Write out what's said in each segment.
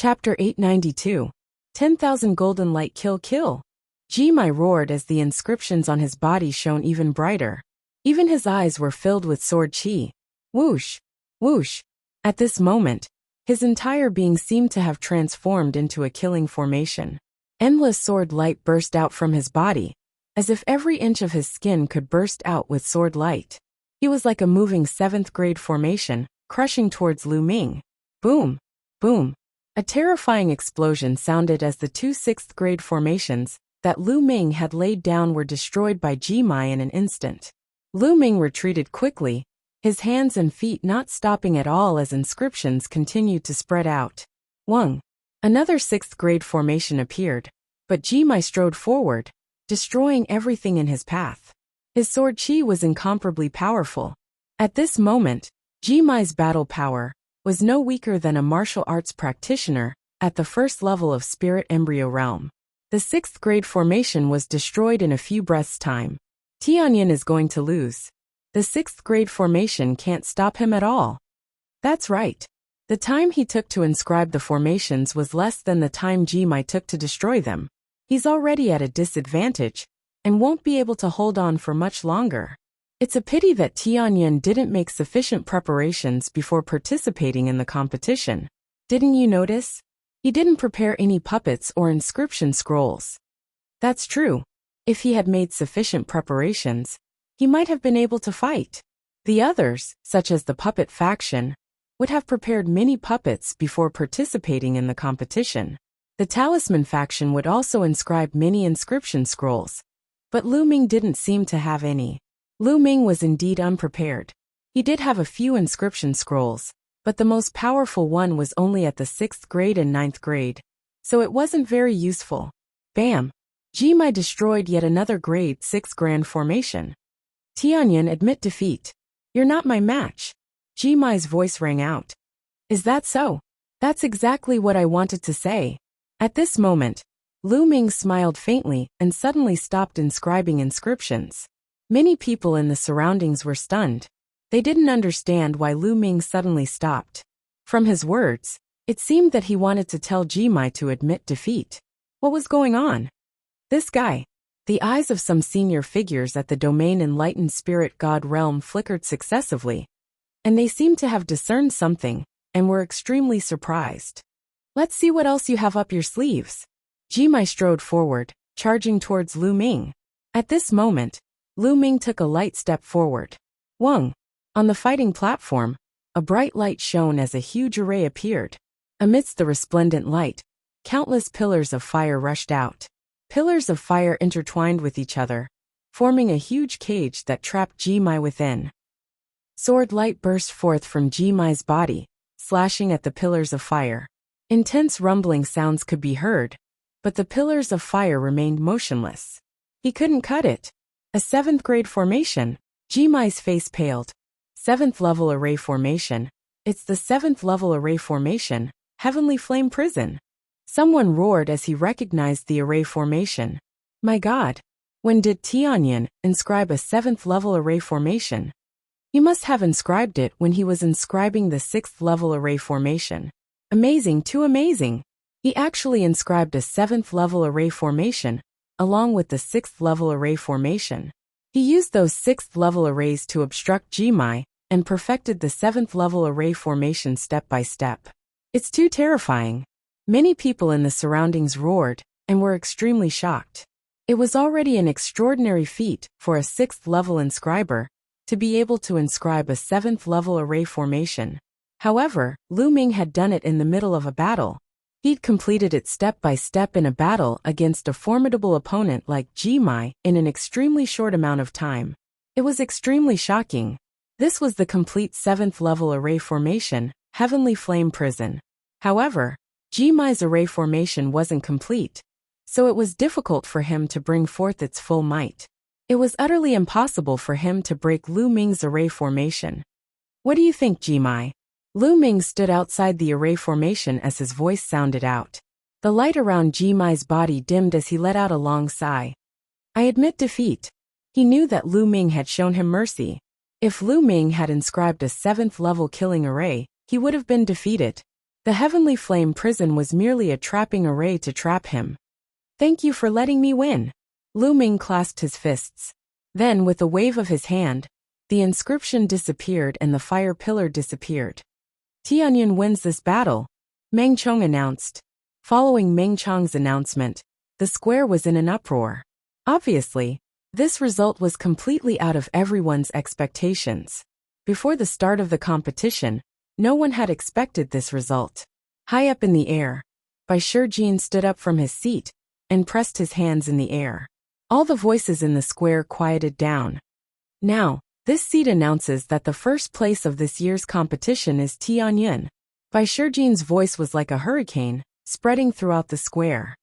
Chapter 892. 10,000 Golden Light Kill Kill. Jimai roared as the inscriptions on his body shone even brighter. Even his eyes were filled with sword chi. Whoosh! Whoosh! At this moment, his entire being seemed to have transformed into a killing formation. Endless sword light burst out from his body, as if every inch of his skin could burst out with sword light. He was like a moving 7th grade formation, crushing towards Lu Ming. Boom! Boom! A terrifying explosion sounded as the two 6th grade formations that Lu Ming had laid down were destroyed by Jimai in an instant. Lu Ming retreated quickly, his hands and feet not stopping at all as inscriptions continued to spread out. Wang. Another 6th grade formation appeared, but Jimai strode forward, destroying everything in his path. His sword chi was incomparably powerful. At this moment, Jimai's battle power was no weaker than a martial arts practitioner at the first level of Spirit Embryo Realm. The 6th grade formation was destroyed in a few breaths' time. Tianyan is going to lose. The 6th grade formation can't stop him at all. That's right. The time he took to inscribe the formations was less than the time Jimai took to destroy them. He's already at a disadvantage and won't be able to hold on for much longer. It's a pity that Tianyan didn't make sufficient preparations before participating in the competition. Didn't you notice? He didn't prepare any puppets or inscription scrolls. That's true. If he had made sufficient preparations, he might have been able to fight. The others, such as the puppet faction, would have prepared many puppets before participating in the competition. The talisman faction would also inscribe many inscription scrolls, but Lu Ming didn't seem to have any. Lu Ming was indeed unprepared. He did have a few inscription scrolls, but the most powerful one was only at the 6th grade and 9th grade, so it wasn't very useful. Bam! Jimai destroyed yet another grade 6 grand formation. Tianyan, admit defeat. You're not my match. Jimai's voice rang out. Is that so? That's exactly what I wanted to say. At this moment, Lu Ming smiled faintly and suddenly stopped inscribing inscriptions. Many people in the surroundings were stunned. They didn't understand why Lu Ming suddenly stopped. From his words, it seemed that he wanted to tell Jimai to admit defeat. What was going on? This guy. The eyes of some senior figures at the Domain Enlightened Spirit God realm flickered successively, and they seemed to have discerned something and were extremely surprised. Let's see what else you have up your sleeves. Jimai strode forward, charging towards Lu Ming. At this moment, Lu Ming took a light step forward. Wang. On the fighting platform, a bright light shone as a huge array appeared. Amidst the resplendent light, countless pillars of fire rushed out. Pillars of fire intertwined with each other, forming a huge cage that trapped Jimai within. Sword light burst forth from Jimai's body, slashing at the pillars of fire. Intense rumbling sounds could be heard, but the pillars of fire remained motionless. He couldn't cut it. A 7th grade formation. Jimai's face paled. 7th level array formation. It's the 7th level array formation, Heavenly Flame Prison. Someone roared as he recognized the array formation. My God! When did Tianyan inscribe a 7th level array formation? He must have inscribed it when he was inscribing the 6th level array formation. Amazing, too amazing! He actually inscribed a 7th level array formation, along with the 6th level array formation. He used those 6th level arrays to obstruct Jimai and perfected the 7th level array formation step by step. It's too terrifying. Many people in the surroundings roared and were extremely shocked. It was already an extraordinary feat for a 6th level inscriber to be able to inscribe a 7th level array formation. However, Lu Ming had done it in the middle of a battle. He'd completed it step by step in a battle against a formidable opponent like Jimai in an extremely short amount of time. It was extremely shocking. This was the complete 7th level array formation, Heavenly Flame Prison. However, Jimai's array formation wasn't complete, so it was difficult for him to bring forth its full might. It was utterly impossible for him to break Lu Ming's array formation. What do you think, Jimai? Lu Ming stood outside the array formation as his voice sounded out. The light around Jimai's body dimmed as he let out a long sigh. I admit defeat. He knew that Lu Ming had shown him mercy. If Lu Ming had inscribed a 7th level killing array, he would have been defeated. The heavenly flame prison was merely a trapping array to trap him. Thank you for letting me win. Lu Ming clasped his fists. Then, with a wave of his hand, the inscription disappeared and the fire pillar disappeared. Tianyuan wins this battle, Meng Chong announced. Following Meng Chong's announcement, the square was in an uproar. Obviously, this result was completely out of everyone's expectations. Before the start of the competition, no one had expected this result. High up in the air, Bai Shijin stood up from his seat and pressed his hands in the air. All the voices in the square quieted down. Now, this seat announces that the first place of this year's competition is Tianyuan. Bai Shijin's voice was like a hurricane, spreading throughout the square.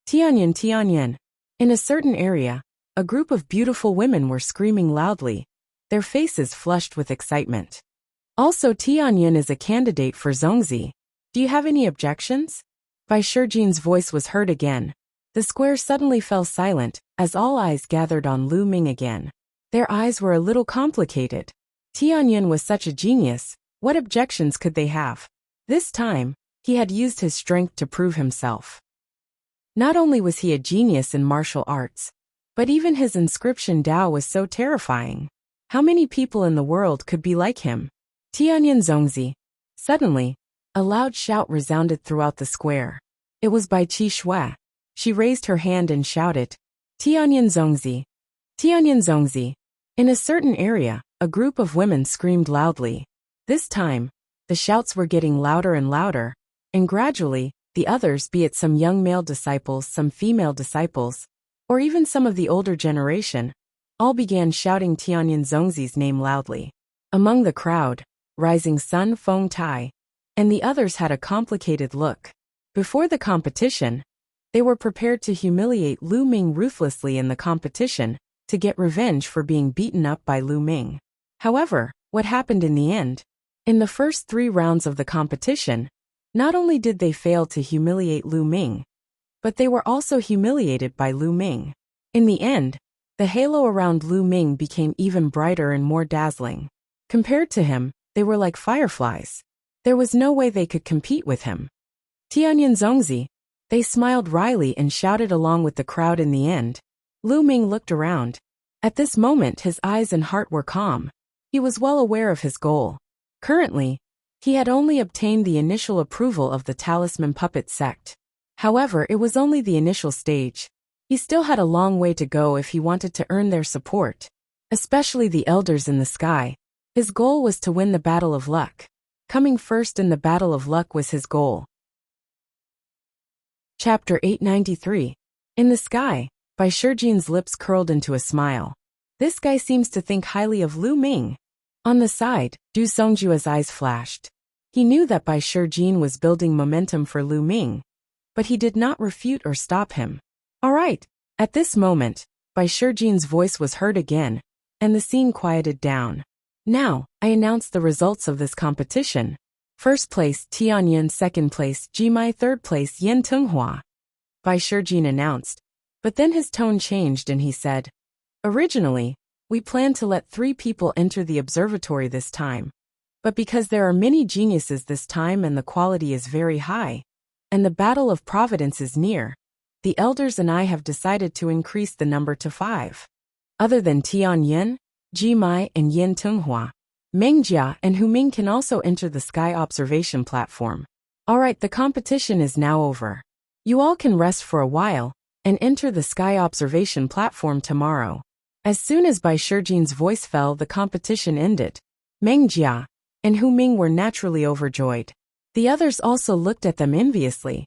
Tianyuan, Tianyuan. In a certain area, a group of beautiful women were screaming loudly, their faces flushed with excitement. Also, Tianyuan is a candidate for Zongzi. Do you have any objections? Bai Shijin's voice was heard again. The square suddenly fell silent, as all eyes gathered on Lu Ming again. Their eyes were a little complicated. Tianyuan was such a genius, what objections could they have? This time, he had used his strength to prove himself. Not only was he a genius in martial arts, but even his inscription Dao was so terrifying. How many people in the world could be like him? Tianyuan Zongzi. Suddenly, a loud shout resounded throughout the square. It was by Qi Shui. She raised her hand and shouted, Tianyuan Zongzi. Tianyuan Zongzi. In a certain area, a group of women screamed loudly. This time, the shouts were getting louder and louder, and gradually, the others, be it some young male disciples, some female disciples, or even some of the older generation, all began shouting Tianyuan Zongzi's name loudly. Among the crowd, Rising Sun Feng Tai, and the others had a complicated look. Before the competition, they were prepared to humiliate Lu Ming ruthlessly in the competition, to get revenge for being beaten up by Lu Ming. However, what happened in the end? In the first 3 rounds of the competition, not only did they fail to humiliate Lu Ming, but they were also humiliated by Lu Ming. In the end, the halo around Lu Ming became even brighter and more dazzling. Compared to him, they were like fireflies. There was no way they could compete with him. Tianyuan Zongzi. They smiled wryly and shouted along with the crowd in the end. Lu Ming looked around. At this moment his eyes and heart were calm. He was well aware of his goal. Currently, he had only obtained the initial approval of the Talisman Puppet sect. However, it was only the initial stage. He still had a long way to go if he wanted to earn their support. Especially the elders in the sky. His goal was to win the Battle of Luck. Coming first in the Battle of Luck was his goal. Chapter 893. In the sky, Bai Shijin's lips curled into a smile. This guy seems to think highly of Lu Ming. On the side, Du Songjue's eyes flashed. He knew that Bai Shijin was building momentum for Lu Ming, but he did not refute or stop him. All right. At this moment, Bai Shijin's voice was heard again, and the scene quieted down. Now, I announce the results of this competition. First place, Tianyuan. Second place, Jimai. Third place, Yen Tenghua. Bai Shijin announced. But then his tone changed and he said, Originally, we planned to let 3 people enter the observatory this time. But because there are many geniuses this time and the quality is very high, and the Battle of Providence is near, the elders and I have decided to increase the number to 5. Other than Tianyuan, Jimai, and Yen Tenghua, Mengjia and Hu Ming can also enter the sky observation platform. Alright, the competition is now over. You all can rest for a while, and enter the sky observation platform tomorrow. As soon as Bai Shijin's voice fell, the competition ended. Mengjia and Hu Ming were naturally overjoyed. The others also looked at them enviously.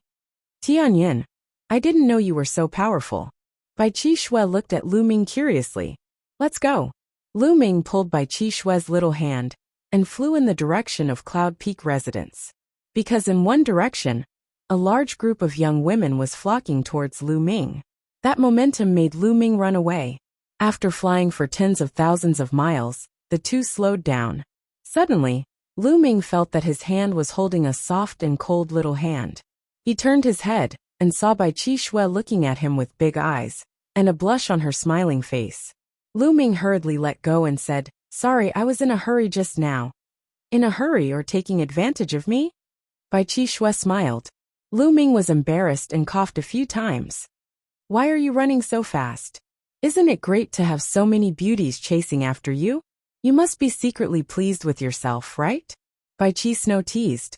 Tianyuan, I didn't know you were so powerful. Bai Qi Shui looked at Lu Ming curiously. Let's go. Lu Ming pulled Bai Qi Shui's little hand and flew in the direction of Cloud Peak residence. Because in one direction, a large group of young women was flocking towards Lu Ming. That momentum made Lu Ming run away. After flying for tens of thousands of miles, the two slowed down. Suddenly, Lu Ming felt that his hand was holding a soft and cold little hand. He turned his head and saw Bai Qi Shui looking at him with big eyes and a blush on her smiling face. Lu Ming hurriedly let go and said, Sorry, I was in a hurry just now. In a hurry or taking advantage of me? Bai Qi Shui smiled. Lu Ming was embarrassed and coughed a few times. Why are you running so fast? Isn't it great to have so many beauties chasing after you? You must be secretly pleased with yourself, right? Bai Qi Snow teased.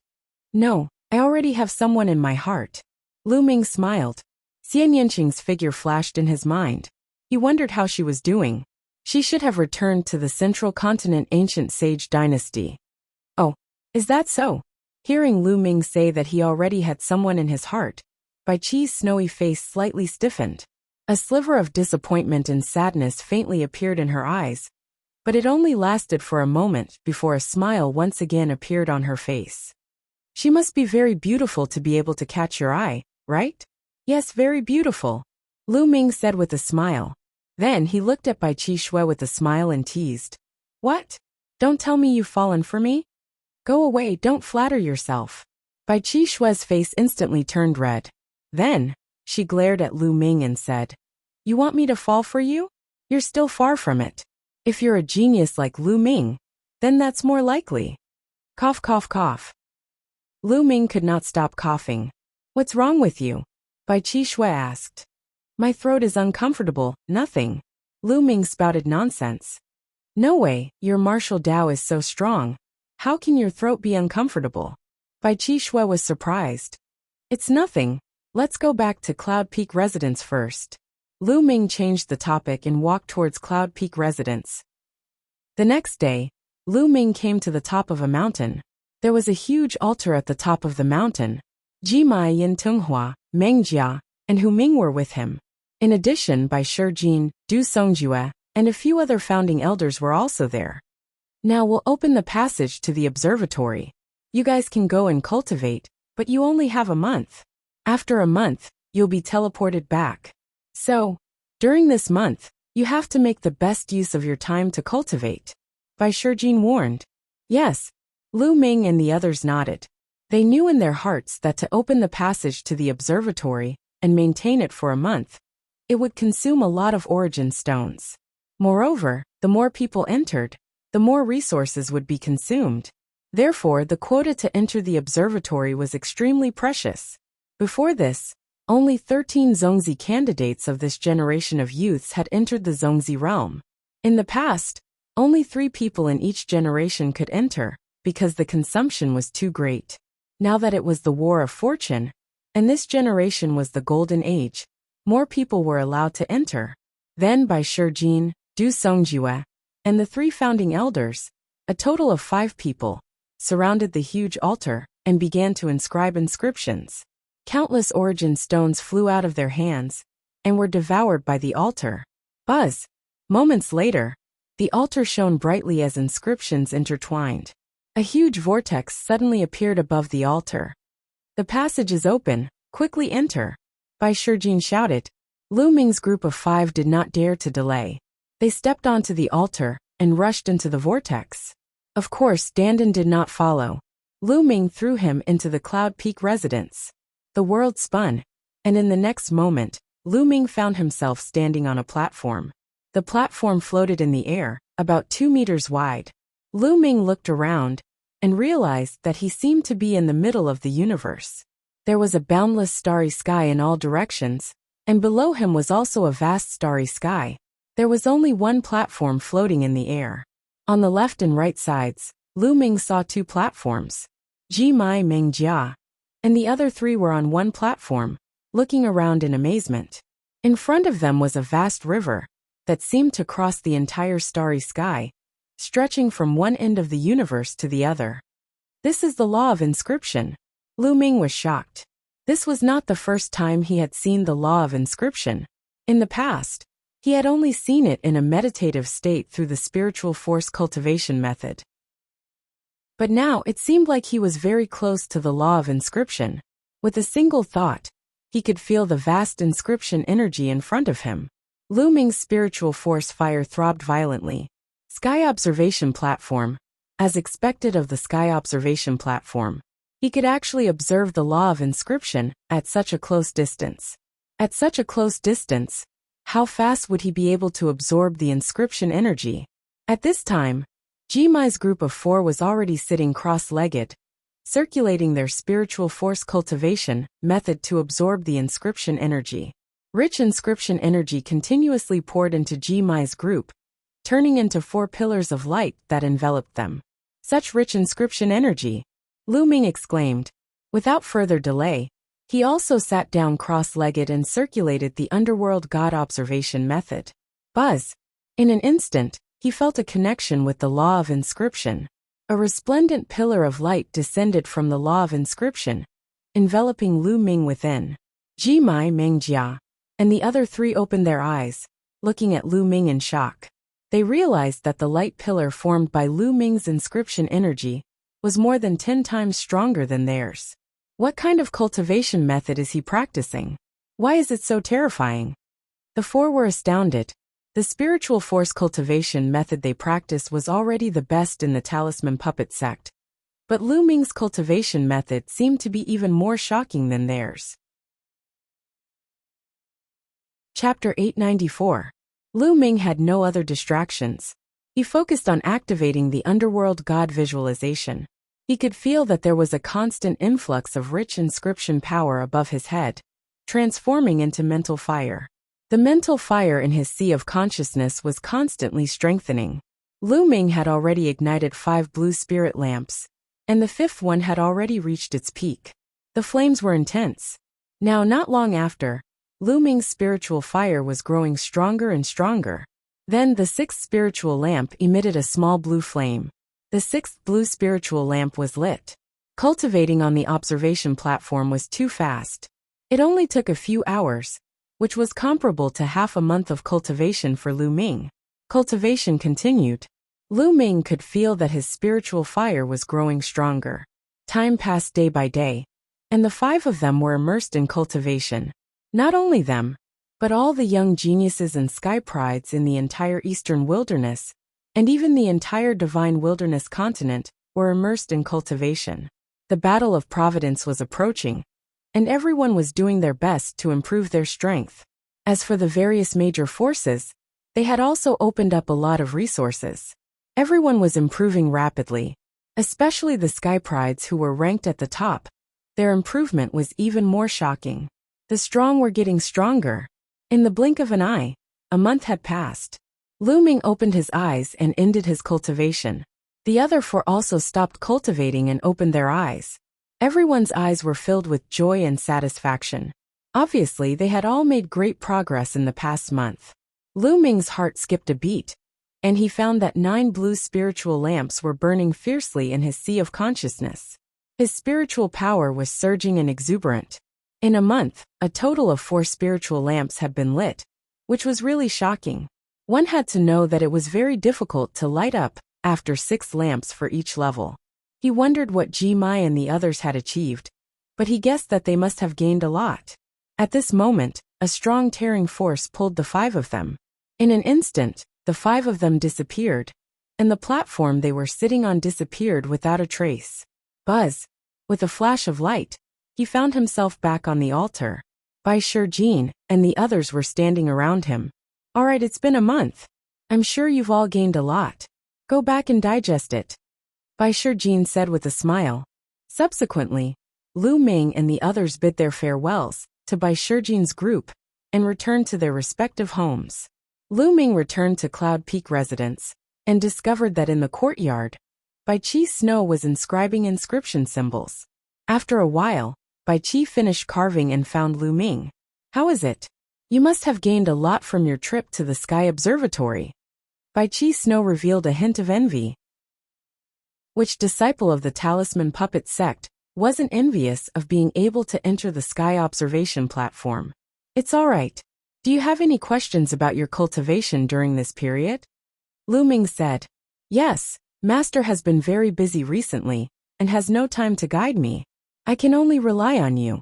No, I already have someone in my heart. Lu Ming smiled. Xian Yanqing's figure flashed in his mind. He wondered how she was doing. She should have returned to the Central Continent ancient sage dynasty. Oh, is that so? Hearing Lu Ming say that he already had someone in his heart, Bai Qi's snowy face slightly stiffened. A sliver of disappointment and sadness faintly appeared in her eyes, but it only lasted for a moment before a smile once again appeared on her face. She must be very beautiful to be able to catch your eye, right? Yes, very beautiful, Lu Ming said with a smile. Then he looked at Bai Qi Shui with a smile and teased. What? Don't tell me you've fallen for me? Go away, don't flatter yourself. Bai Qi Shui's face instantly turned red. Then, she glared at Lu Ming and said, You want me to fall for you? You're still far from it. If you're a genius like Lu Ming, then that's more likely. Cough, cough, cough. Lu Ming could not stop coughing. What's wrong with you? Bai Qi Shui asked. My throat is uncomfortable, nothing. Lu Ming spouted nonsense. No way, your martial Dao is so strong. How can your throat be uncomfortable? Bai Qi Shui was surprised. It's nothing. Let's go back to Cloud Peak Residence first. Lu Ming changed the topic and walked towards Cloud Peak Residence. The next day, Lu Ming came to the top of a mountain. There was a huge altar at the top of the mountain. Jimai Yin Tunghua, Meng Jia, and Hu Ming were with him. In addition, Bai Shijin, Du Songjue, and a few other founding elders were also there. Now we'll open the passage to the observatory. You guys can go and cultivate, but you only have a month. After a month, you'll be teleported back. So, during this month, you have to make the best use of your time to cultivate. Bai Shijin warned. Yes. Lu Ming and the others nodded. They knew in their hearts that to open the passage to the observatory and maintain it for a month, it would consume a lot of origin stones. Moreover, the more people entered, the more resources would be consumed. Therefore, the quota to enter the observatory was extremely precious. Before this, only 13 Zongzi candidates of this generation of youths had entered the Zongzi realm. In the past, only 3 people in each generation could enter, because the consumption was too great. Now that it was the War of Fortune, and this generation was the Golden Age, more people were allowed to enter. Then Bai Shijin, Du Songjue, and the 3 founding elders, a total of 5 people, surrounded the huge altar and began to inscribe inscriptions. Countless origin stones flew out of their hands and were devoured by the altar. Buzz! Moments later, the altar shone brightly as inscriptions intertwined. A huge vortex suddenly appeared above the altar. The passage is open, quickly enter. Bai Shijin shouted. Lu Ming's group of 5 did not dare to delay. They stepped onto the altar and rushed into the vortex. Of course, Dandan did not follow. Lu Ming threw him into the Cloud Peak residence. The world spun, and in the next moment, Lu Ming found himself standing on a platform. The platform floated in the air, about 2 meters wide. Lu Ming looked around and realized that he seemed to be in the middle of the universe. There was a boundless starry sky in all directions, and below him was also a vast starry sky. There was only one platform floating in the air. On the left and right sides, Lu Ming saw 2 platforms. Jimai Meng Jia, and the other 3 were on one platform, looking around in amazement. In front of them was a vast river that seemed to cross the entire starry sky, stretching from one end of the universe to the other. This is the law of inscription. Lu Ming was shocked. This was not the first time he had seen the law of inscription. In the past, he had only seen it in a meditative state through the spiritual force cultivation method. But now it seemed like he was very close to the law of inscription. With a single thought, he could feel the vast inscription energy in front of him. Lu Ming's spiritual force fire throbbed violently. Sky observation platform. As expected of the sky observation platform, he could actually observe the law of inscription at such a close distance. At such a close distance, how fast would he be able to absorb the inscription energy? At this time, Jimai's group of 4 was already sitting cross-legged, circulating their spiritual force cultivation method to absorb the inscription energy. Rich inscription energy continuously poured into Jimai's group, turning into 4 pillars of light that enveloped them. Such rich inscription energy! Lu Ming exclaimed. Without further delay, he also sat down cross-legged and circulated the underworld god observation method. Buzz! In an instant, he felt a connection with the law of inscription. A resplendent pillar of light descended from the law of inscription, enveloping Lu Ming within. Jimai Mengjia and the other 3 opened their eyes, looking at Lu Ming in shock. They realized that the light pillar formed by Lu Ming's inscription energy was more than 10 times stronger than theirs. What kind of cultivation method is he practicing? Why is it so terrifying? The 4 were astounded. The spiritual force cultivation method they practiced was already the best in the Talisman Puppet sect, but Lu Ming's cultivation method seemed to be even more shocking than theirs. Chapter 894. Lu Ming had no other distractions. He focused on activating the underworld god visualization. He could feel that there was a constant influx of rich inscription power above his head, transforming into mental fire. The mental fire in his sea of consciousness was constantly strengthening. Lu Ming had already ignited 5 blue spirit lamps, and the 5th one had already reached its peak. The flames were intense. Now, not long after, Lu Ming's spiritual fire was growing stronger and stronger. Then the 6th spiritual lamp emitted a small blue flame. The 6th blue spiritual lamp was lit. Cultivating on the observation platform was too fast. It only took a few hours, which was comparable to half a month of cultivation for Lu Ming. Cultivation continued. Lu Ming could feel that his spiritual fire was growing stronger. Time passed day by day, and the 5 of them were immersed in cultivation. Not only them, but all the young geniuses and sky prides in the entire Eastern Wilderness, and even the entire Divine Wilderness continent, were immersed in cultivation. The Battle of Providence was approaching, and everyone was doing their best to improve their strength. As for the various major forces, they had also opened up a lot of resources. Everyone was improving rapidly, especially the Sky Prides who were ranked at the top. Their improvement was even more shocking. The strong were getting stronger. In the blink of an eye, a month had passed. Lu Ming opened his eyes and ended his cultivation. The other 4 also stopped cultivating and opened their eyes. Everyone's eyes were filled with joy and satisfaction. Obviously, they had all made great progress in the past month. Lu Ming's heart skipped a beat, and he found that 9 blue spiritual lamps were burning fiercely in his sea of consciousness. His spiritual power was surging and exuberant. In a month, a total of 4 spiritual lamps had been lit, which was really shocking. One had to know that it was very difficult to light up after 6 lamps for each level. He wondered what Jimai and the others had achieved, but he guessed that they must have gained a lot. At this moment, a strong tearing force pulled the 5 of them. In an instant, the 5 of them disappeared, and the platform they were sitting on disappeared without a trace. Buzz! With a flash of light, he found himself back on the altar. Bai Shijin and the others were standing around him. All right, it's been a month. I'm sure you've all gained a lot. Go back and digest it, Bai Shijin said with a smile. Subsequently, Lu Ming and the others bid their farewells to Bai Shijin's group and returned to their respective homes. Lu Ming returned to Cloud Peak residence and discovered that in the courtyard, Bai Qi Snow was inscribing inscription symbols. After a while, Bai Qi finished carving and found Lu Ming. How is it? You must have gained a lot from your trip to the Sky Observatory. Bai Qi Snow revealed a hint of envy. Which disciple of the Talisman Puppet sect wasn't envious of being able to enter the Sky Observation platform? It's all right. Do you have any questions about your cultivation during this period? Lu Ming said. Yes, Master has been very busy recently and has no time to guide me. I can only rely on you.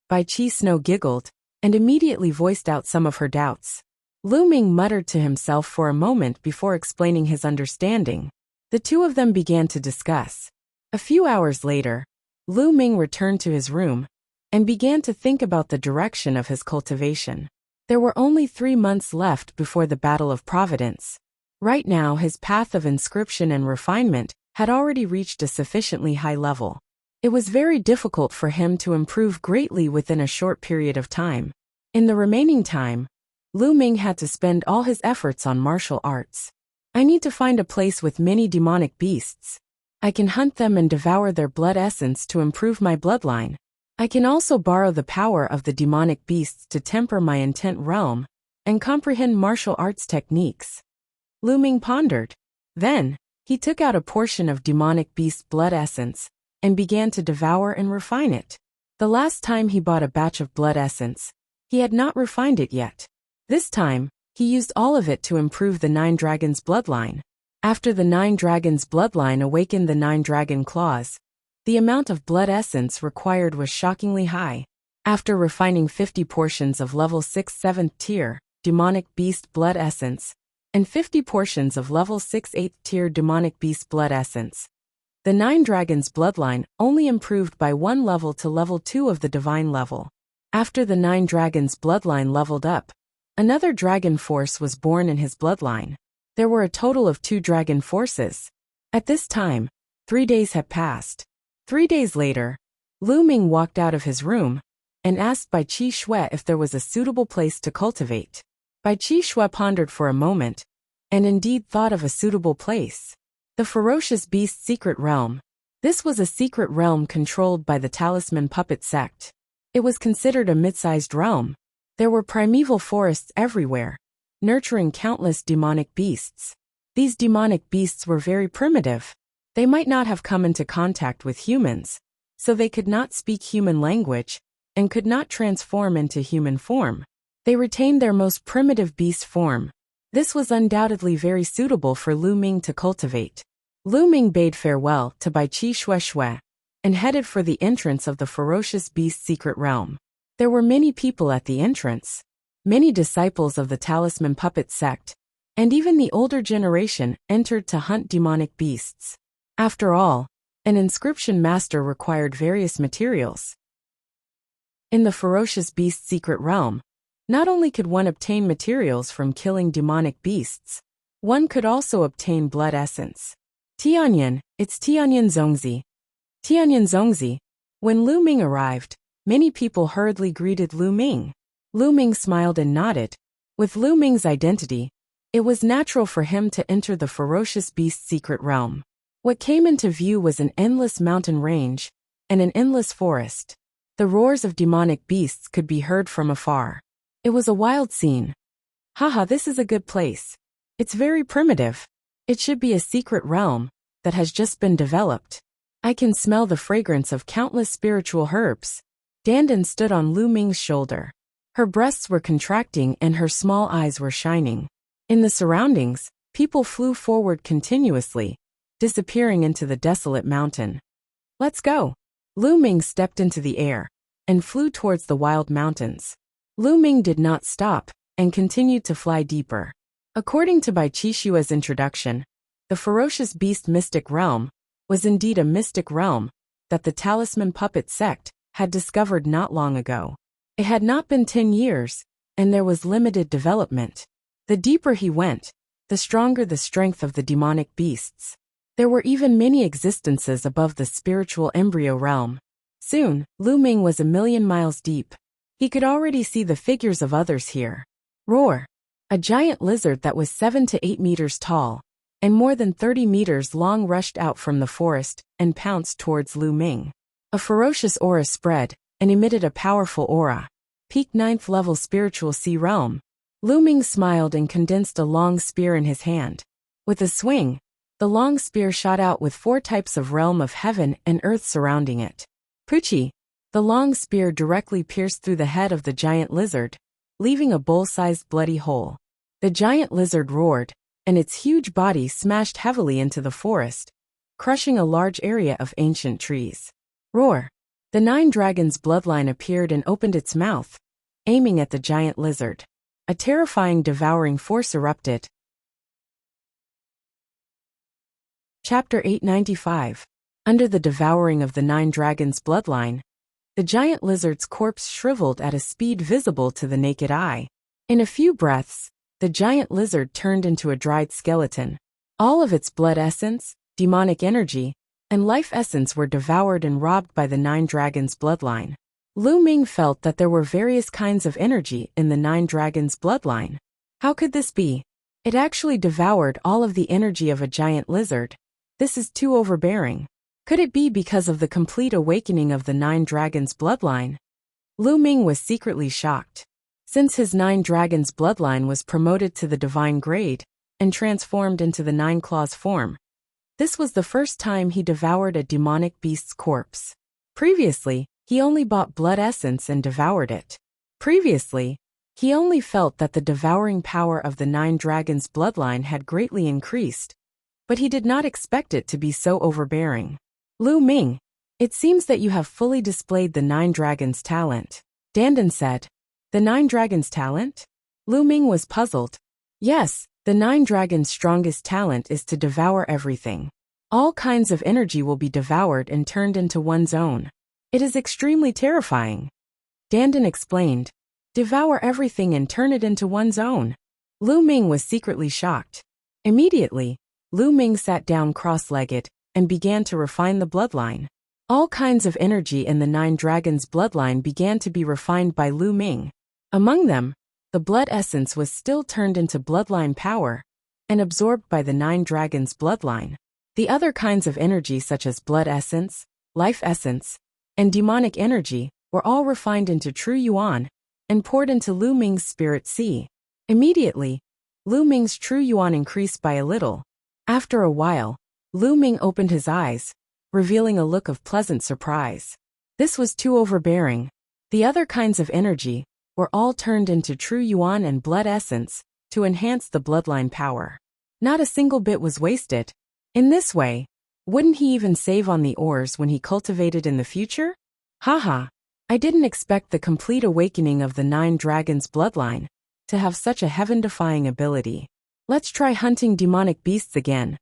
Bai Qi Snow giggled and immediately voiced out some of her doubts. Lu Ming muttered to himself for a moment before explaining his understanding. The 2 of them began to discuss. A few hours later, Lu Ming returned to his room and began to think about the direction of his cultivation. There were only 3 months left before the Battle of Providence. Right now, his path of inscription and refinement had already reached a sufficiently high level. It was very difficult for him to improve greatly within a short period of time. In the remaining time, Lu Ming had to spend all his efforts on martial arts. I need to find a place with many demonic beasts. I can hunt them and devour their blood essence to improve my bloodline. I can also borrow the power of the demonic beasts to temper my intent realm and comprehend martial arts techniques. Lu Ming pondered. Then, he took out a portion of demonic beast blood essence and began to devour and refine it. The last time he bought a batch of blood essence, he had not refined it yet. This time, he used all of it to improve the 9 dragons' bloodline. After the 9 dragons' bloodline awakened the 9 dragon claws, the amount of blood essence required was shockingly high. After refining 50 portions of level 6 7th tier demonic beast blood essence and 50 portions of level 6 8th tier demonic beast blood essence, the 9 dragons' bloodline only improved by 1 level to level 2 of the divine level. After the 9 dragons' bloodline leveled up, another dragon force was born in his bloodline. There were a total of 2 dragon forces. At this time, 3 days had passed. 3 days later, Lu Ming walked out of his room and asked Bai Qi Shui if there was a suitable place to cultivate. Bai Qi Shui pondered for a moment and indeed thought of a suitable place. The ferocious beast secret realm. This was a secret realm controlled by the Talisman Puppet sect. It was considered a mid-sized realm. There were primeval forests everywhere, nurturing countless demonic beasts. These demonic beasts were very primitive. They might not have come into contact with humans, so they could not speak human language and could not transform into human form. They retained their most primitive beast form. This was undoubtedly very suitable for Lu Ming to cultivate. Lu Ming bade farewell to Bai Qi Shui and headed for the entrance of the ferocious beast secret realm. There were many people at the entrance, many disciples of the Talisman Puppet sect, and even the older generation entered to hunt demonic beasts. After all, an inscription master required various materials. In the ferocious beast secret realm, not only could one obtain materials from killing demonic beasts, one could also obtain blood essence. Tianyan, it's Tianyan Zongzi. Tianyan Zongzi. When Lu Ming arrived, many people hurriedly greeted Lu Ming. Lu Ming smiled and nodded. With Lu Ming's identity, it was natural for him to enter the ferocious beast secret realm. What came into view was an endless mountain range and an endless forest. The roars of demonic beasts could be heard from afar. It was a wild scene. Haha, this is a good place. It's very primitive. It should be a secret realm that has just been developed. I can smell the fragrance of countless spiritual herbs. Dandan stood on Lu Ming's shoulder. Her breasts were contracting and her small eyes were shining. In the surroundings, people flew forward continuously, disappearing into the desolate mountain. Let's go. Lu Ming stepped into the air and flew towards the wild mountains. Lu Ming did not stop and continued to fly deeper. According to Bai Qi Shui's introduction, the ferocious beast mystic realm was indeed a mystic realm that the Talisman Puppet sect had discovered not long ago. It had not been 10 years, and there was limited development. The deeper he went, the stronger the strength of the demonic beasts. There were even many existences above the spiritual embryo realm. Soon, Lu Ming was 1,000,000 miles deep. He could already see the figures of others here. Roar! A giant lizard that was 7 to 8 meters tall and more than 30 meters long rushed out from the forest and pounced towards Lu Ming. A ferocious aura spread and emitted a powerful aura. Peak 9th level spiritual sea realm. Lu Ming smiled and condensed a long spear in his hand. With a swing, the long spear shot out with 4 types of realm of heaven and earth surrounding it. Puchi! The long spear directly pierced through the head of the giant lizard, leaving a bowl-sized bloody hole. The giant lizard roared, and its huge body smashed heavily into the forest, crushing a large area of ancient trees. Roar! The 9 dragons' bloodline appeared and opened its mouth, aiming at the giant lizard. A terrifying devouring force erupted. Chapter 895. Under the devouring of the 9 dragons' bloodline, the giant lizard's corpse shriveled at a speed visible to the naked eye. In a few breaths, the giant lizard turned into a dried skeleton. All of its blood essence, demonic energy, and life essence were devoured and robbed by the 9 dragons' bloodline. Lu Ming felt that there were various kinds of energy in the 9 dragons' bloodline. How could this be? It actually devoured all of the energy of a giant lizard. This is too overbearing. Could it be because of the complete awakening of the 9 dragons' bloodline? Lu Ming was secretly shocked. Since his 9 dragons' bloodline was promoted to the divine grade and transformed into the 9 claws form, this was the first time he devoured a demonic beast's corpse. Previously, he only bought blood essence and devoured it. Previously, he only felt that the devouring power of the 9 dragons' bloodline had greatly increased, but he did not expect it to be so overbearing. Lu Ming, it seems that you have fully displayed the 9 dragons' talent, Dandan said. The 9 dragons' talent? Lu Ming was puzzled. Yes, the 9 dragons' strongest talent is to devour everything. All kinds of energy will be devoured and turned into one's own. It is extremely terrifying. Dandan explained. Devour everything and turn it into one's own. Lu Ming was secretly shocked. Immediately, Lu Ming sat down cross-legged and began to refine the bloodline. All kinds of energy in the 9 dragons' bloodline began to be refined by Lu Ming. Among them, the blood essence was still turned into bloodline power and absorbed by the 9 dragons' bloodline. The other kinds of energy such as blood essence, life essence, and demonic energy were all refined into true yuan and poured into Lu Ming's spirit sea. Immediately, Lu Ming's true yuan increased by a little. After a while, Lu Ming opened his eyes, revealing a look of pleasant surprise. This was too overbearing. The other kinds of energy were all turned into true yuan and blood essence to enhance the bloodline power. Not a single bit was wasted. In this way, wouldn't he even save on the ores when he cultivated in the future? Haha, I didn't expect the complete awakening of the 9 dragons' bloodline to have such a heaven-defying ability. Let's try hunting demonic beasts again.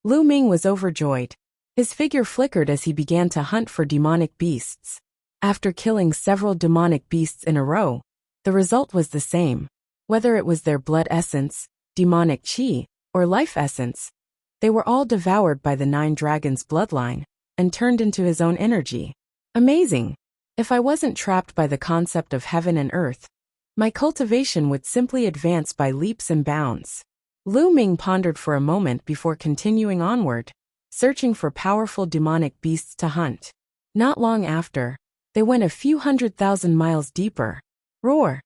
Lu Ming was overjoyed. His figure flickered as he began to hunt for demonic beasts. After killing several demonic beasts in a row, the result was the same. Whether it was their blood essence, demonic chi, or life essence, they were all devoured by the 9 dragons' bloodline and turned into his own energy. Amazing! If I wasn't trapped by the concept of heaven and earth, my cultivation would simply advance by leaps and bounds. Lu Ming pondered for a moment before continuing onward, searching for powerful demonic beasts to hunt. Not long after, they went a few 100,000 miles deeper. Roar!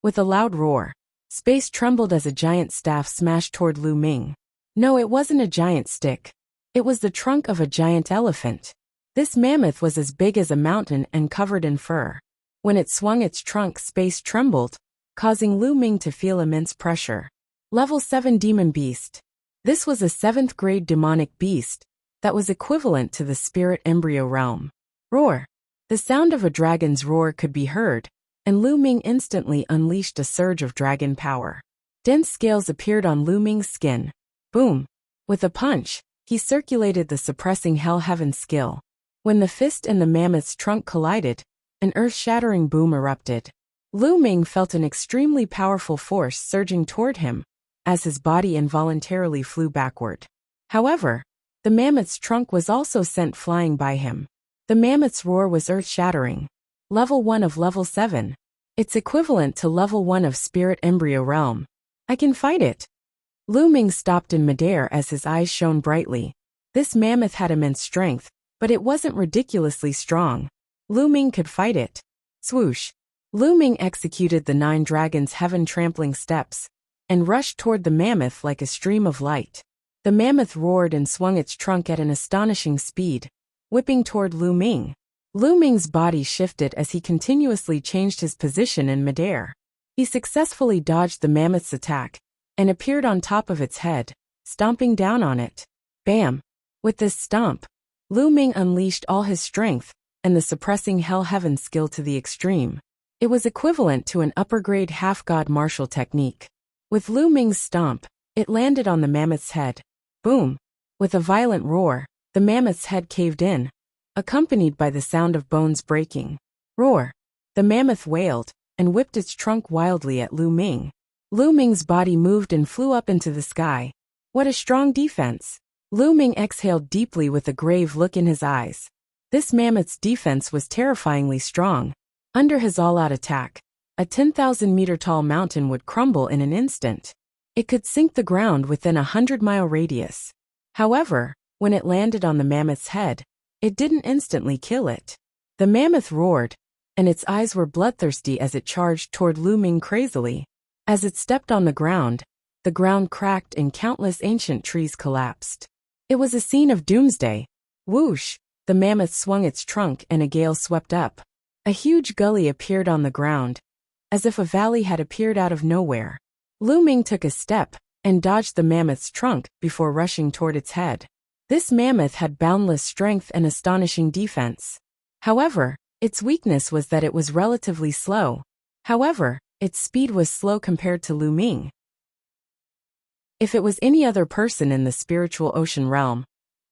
With a loud roar, space trembled as a giant staff smashed toward Lu Ming. No, it wasn't a giant stick. It was the trunk of a giant elephant. This mammoth was as big as a mountain and covered in fur. When it swung its trunk, space trembled, causing Lu Ming to feel immense pressure. Level 7 Demon Beast. This was a 7th grade demonic beast that was equivalent to the spirit embryo realm. Roar! The sound of a dragon's roar could be heard, and Lu Ming instantly unleashed a surge of dragon power. Dense scales appeared on Lu Ming's skin. Boom! With a punch, he circulated the suppressing Hell Heaven skill. When the fist and the mammoth's trunk collided, an earth-shattering boom erupted. Lu Ming felt an extremely powerful force surging toward him, as his body involuntarily flew backward. However, the mammoth's trunk was also sent flying by him. The mammoth's roar was earth-shattering. Level 1 of Level 7. It's equivalent to Level 1 of Spirit Embryo Realm. I can fight it. Lu Ming stopped in midair as his eyes shone brightly. This mammoth had immense strength, but it wasn't ridiculously strong. Lu Ming could fight it. Swoosh! Lu Ming executed the 9 dragons' heaven-trampling steps and rushed toward the mammoth like a stream of light. The mammoth roared and swung its trunk at an astonishing speed, whipping toward Lu Ming. Lu Ming's body shifted as he continuously changed his position in midair. He successfully dodged the mammoth's attack and appeared on top of its head, stomping down on it. Bam! With this stomp, Lu Ming unleashed all his strength and the suppressing Hell Heaven skill to the extreme. It was equivalent to an upper-grade half-god martial technique. With Lu Ming's stomp, it landed on the mammoth's head. Boom! With a violent roar, the mammoth's head caved in, accompanied by the sound of bones breaking. Roar! The mammoth wailed and whipped its trunk wildly at Lu Ming. Lu Ming's body moved and flew up into the sky. What a strong defense! Lu Ming exhaled deeply with a grave look in his eyes. This mammoth's defense was terrifyingly strong. Under his all-out attack, a 10,000-meter-tall mountain would crumble in an instant. It could sink the ground within a 100-mile radius. However, when it landed on the mammoth's head, it didn't instantly kill it. The mammoth roared, and its eyes were bloodthirsty as it charged toward Lu Ming crazily. As it stepped on the ground cracked and countless ancient trees collapsed. It was a scene of doomsday. Whoosh! The mammoth swung its trunk and a gale swept up. A huge gully appeared on the ground, as if a valley had appeared out of nowhere. Lu Ming took a step and dodged the mammoth's trunk before rushing toward its head. This mammoth had boundless strength and astonishing defense. However, its weakness was that it was relatively slow. However, its speed was slow compared to Lu Ming. If it was any other person in the spiritual ocean realm,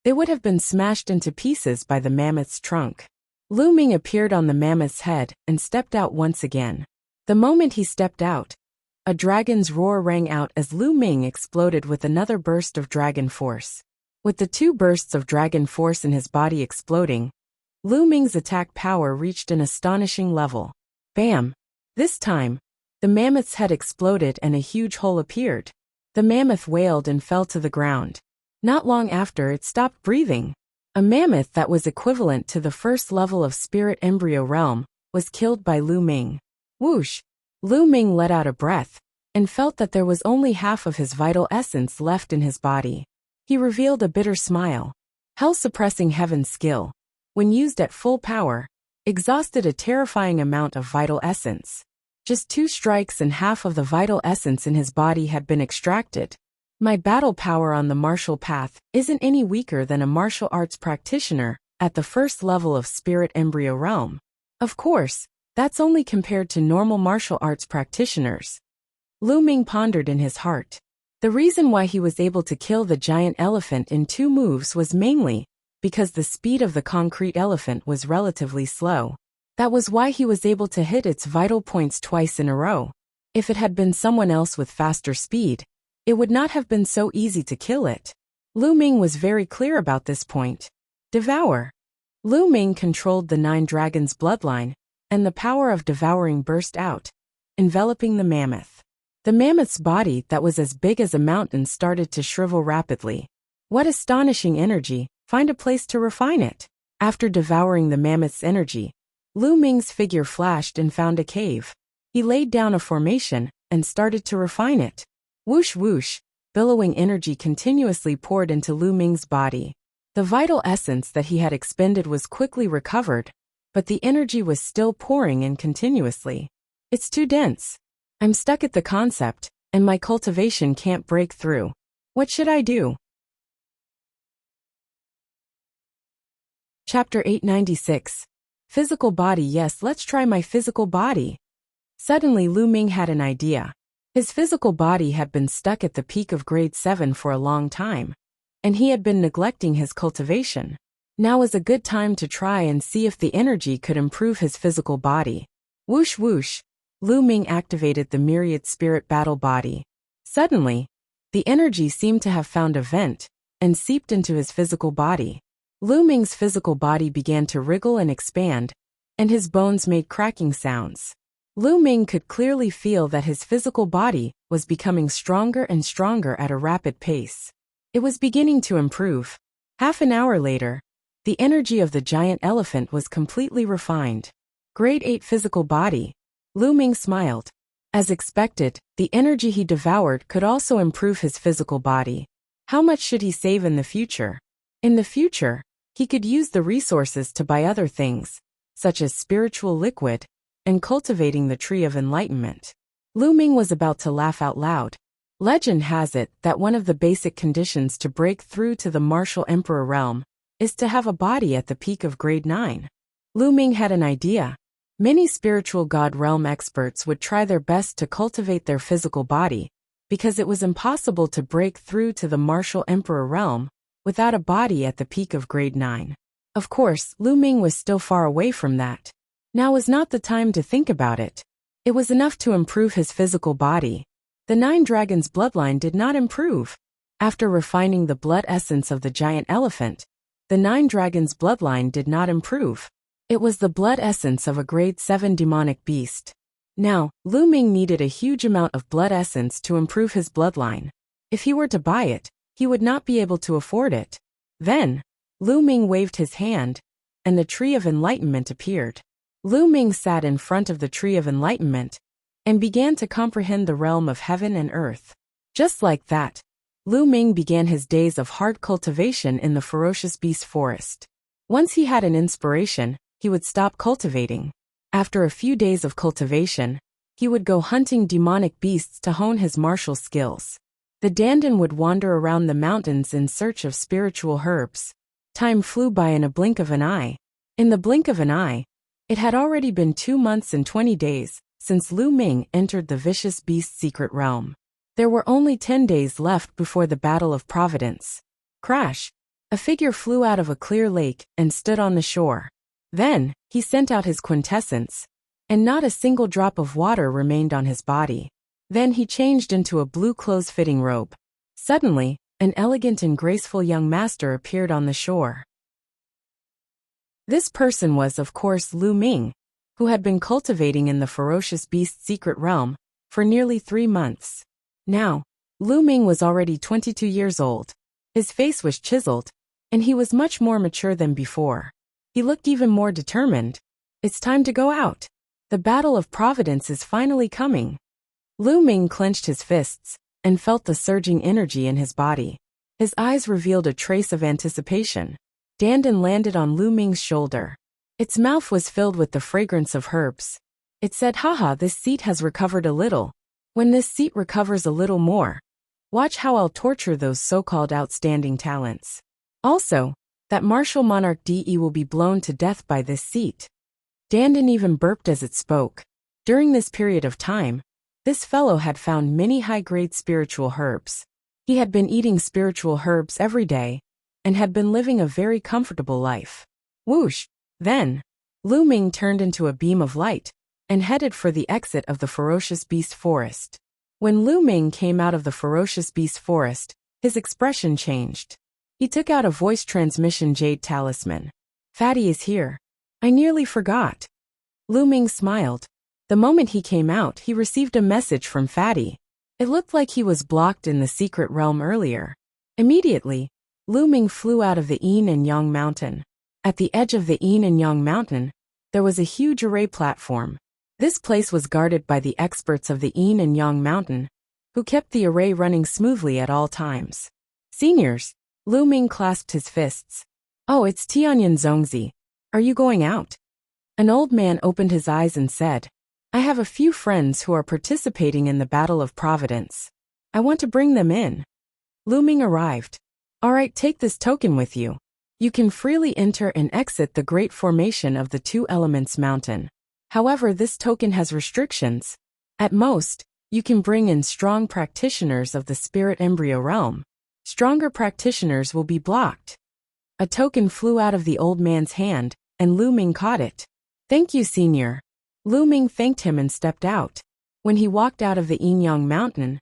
they would have been smashed into pieces by the mammoth's trunk. Lu Ming appeared on the mammoth's head and stepped out once again. The moment he stepped out, a dragon's roar rang out as Lu Ming exploded with another burst of dragon force. With the two bursts of dragon force in his body exploding, Lu Ming's attack power reached an astonishing level. Bam! This time, the mammoth's head exploded and a huge hole appeared. The mammoth wailed and fell to the ground. Not long after, it stopped breathing. A mammoth that was equivalent to the first level of spirit embryo realm was killed by Lu Ming. Whoosh! Lu Ming let out a breath and felt that there was only half of his vital essence left in his body. He revealed a bitter smile. Hell-suppressing heaven skill, when used at full power, exhausted a terrifying amount of vital essence. Just 2 strikes and half of the vital essence in his body had been extracted. My battle power on the martial path isn't any weaker than a martial arts practitioner at the first level of spirit embryo realm. Of course, that's only compared to normal martial arts practitioners. Lu Ming pondered in his heart. The reason why he was able to kill the giant elephant in 2 moves was mainly because the speed of the concrete elephant was relatively slow. That was why he was able to hit its vital points twice in a row. If it had been someone else with faster speed, it would not have been so easy to kill it. Lu Ming was very clear about this point. Devour. Lu Ming controlled the 9 dragons' bloodline, and the power of devouring burst out, enveloping the mammoth. The mammoth's body that was as big as a mountain started to shrivel rapidly. What astonishing energy! Find a place to refine it. After devouring the mammoth's energy, Lu Ming's figure flashed and found a cave. He laid down a formation and started to refine it. Whoosh whoosh, billowing energy continuously poured into Lu Ming's body. The vital essence that he had expended was quickly recovered, but the energy was still pouring in continuously. It's too dense. I'm stuck at the concept, and my cultivation can't break through. What should I do? Chapter 896. Physical body. Yes, let's try my physical body. Suddenly Lu Ming had an idea. His physical body had been stuck at the peak of grade 7 for a long time, and he had been neglecting his cultivation. Now was a good time to try and see if the energy could improve his physical body. Whoosh whoosh, Lu Ming activated the myriad spirit battle body. Suddenly, the energy seemed to have found a vent and seeped into his physical body. Lu Ming's physical body began to wriggle and expand, and his bones made cracking sounds. Lu Ming could clearly feel that his physical body was becoming stronger and stronger at a rapid pace. It was beginning to improve. Half an hour later, the energy of the giant elephant was completely refined. Grade 8 physical body. Lu Ming smiled. As expected, the energy he devoured could also improve his physical body. How much should he save in the future? In the future, he could use the resources to buy other things, such as spiritual liquid, and cultivating the tree of enlightenment. Lu Ming was about to laugh out loud. Legend has it that one of the basic conditions to break through to the martial emperor realm is to have a body at the peak of grade 9. Lu Ming had an idea. Many spiritual god realm experts would try their best to cultivate their physical body, because it was impossible to break through to the martial emperor realm without a body at the peak of grade 9. Of course, Lu Ming was still far away from that. Now was not the time to think about it. It was enough to improve his physical body. The 9 dragons' bloodline did not improve. After refining the blood essence of the giant elephant, the 9 dragons' bloodline did not improve. It was the blood essence of a grade 7 demonic beast. Now, Lu Ming needed a huge amount of blood essence to improve his bloodline. If he were to buy it, he would not be able to afford it. Then, Lu Ming waved his hand, and the Tree of Enlightenment appeared. Lu Ming sat in front of the Tree of Enlightenment and began to comprehend the realm of heaven and earth. Just like that, Lu Ming began his days of hard cultivation in the ferocious beast forest. Once he had an inspiration, he would stop cultivating. After a few days of cultivation, he would go hunting demonic beasts to hone his martial skills. The dandan would wander around the mountains in search of spiritual herbs. Time flew by in a blink of an eye. In the blink of an eye, it had already been 2 months and 20 days since Lu Ming entered the vicious beast's secret realm. There were only 10 days left before the Battle of Providence. Crash! A figure flew out of a clear lake and stood on the shore. Then, he sent out his quintessence, and not a single drop of water remained on his body. Then he changed into a blue clothes-fitting robe. Suddenly, an elegant and graceful young master appeared on the shore. This person was, of course, Lu Ming, who had been cultivating in the ferocious beast's secret realm for nearly 3 months. Now, Lu Ming was already 22 years old. His face was chiseled, and he was much more mature than before. He looked even more determined. It's time to go out. The Battle of Providence is finally coming. Lu Ming clenched his fists and felt the surging energy in his body. His eyes revealed a trace of anticipation. Dandan landed on Lu Ming's shoulder. Its mouth was filled with the fragrance of herbs. It said, "Haha, this seat has recovered a little. When this seat recovers a little more, watch how I'll torture those so-called outstanding talents. Also, that martial monarch DE will be blown to death by this seat." Dandan even burped as it spoke. During this period of time, this fellow had found many high-grade spiritual herbs. He had been eating spiritual herbs every day, and had been living a very comfortable life. Whoosh! Then, Lu Ming turned into a beam of light, and headed for the exit of the ferocious beast forest. When Lu Ming came out of the ferocious beast forest, his expression changed. He took out a voice transmission jade talisman. "Fatty is here. I nearly forgot." Lu Ming smiled. The moment he came out, he received a message from Fatty. It looked like he was blocked in the secret realm earlier. Immediately, Lu Ming flew out of the Yin and Yang mountain. At the edge of the Yin and Yang mountain, there was a huge array platform. This place was guarded by the experts of the Yin and Yang mountain, who kept the array running smoothly at all times. "Seniors," Lu Ming clasped his fists. "Oh, it's Tianyan Zongzi. Are you going out?" An old man opened his eyes and said, "I have a few friends who are participating in the Battle of Providence. I want to bring them in." Lu Ming arrived. "All right, take this token with you. You can freely enter and exit the great formation of the Two Elements Mountain. However, this token has restrictions. At most, you can bring in strong practitioners of the spirit embryo realm. Stronger practitioners will be blocked." A token flew out of the old man's hand, and Lu Ming caught it. "Thank you, senior." Lu Ming thanked him and stepped out. When he walked out of the Yin Yang mountain,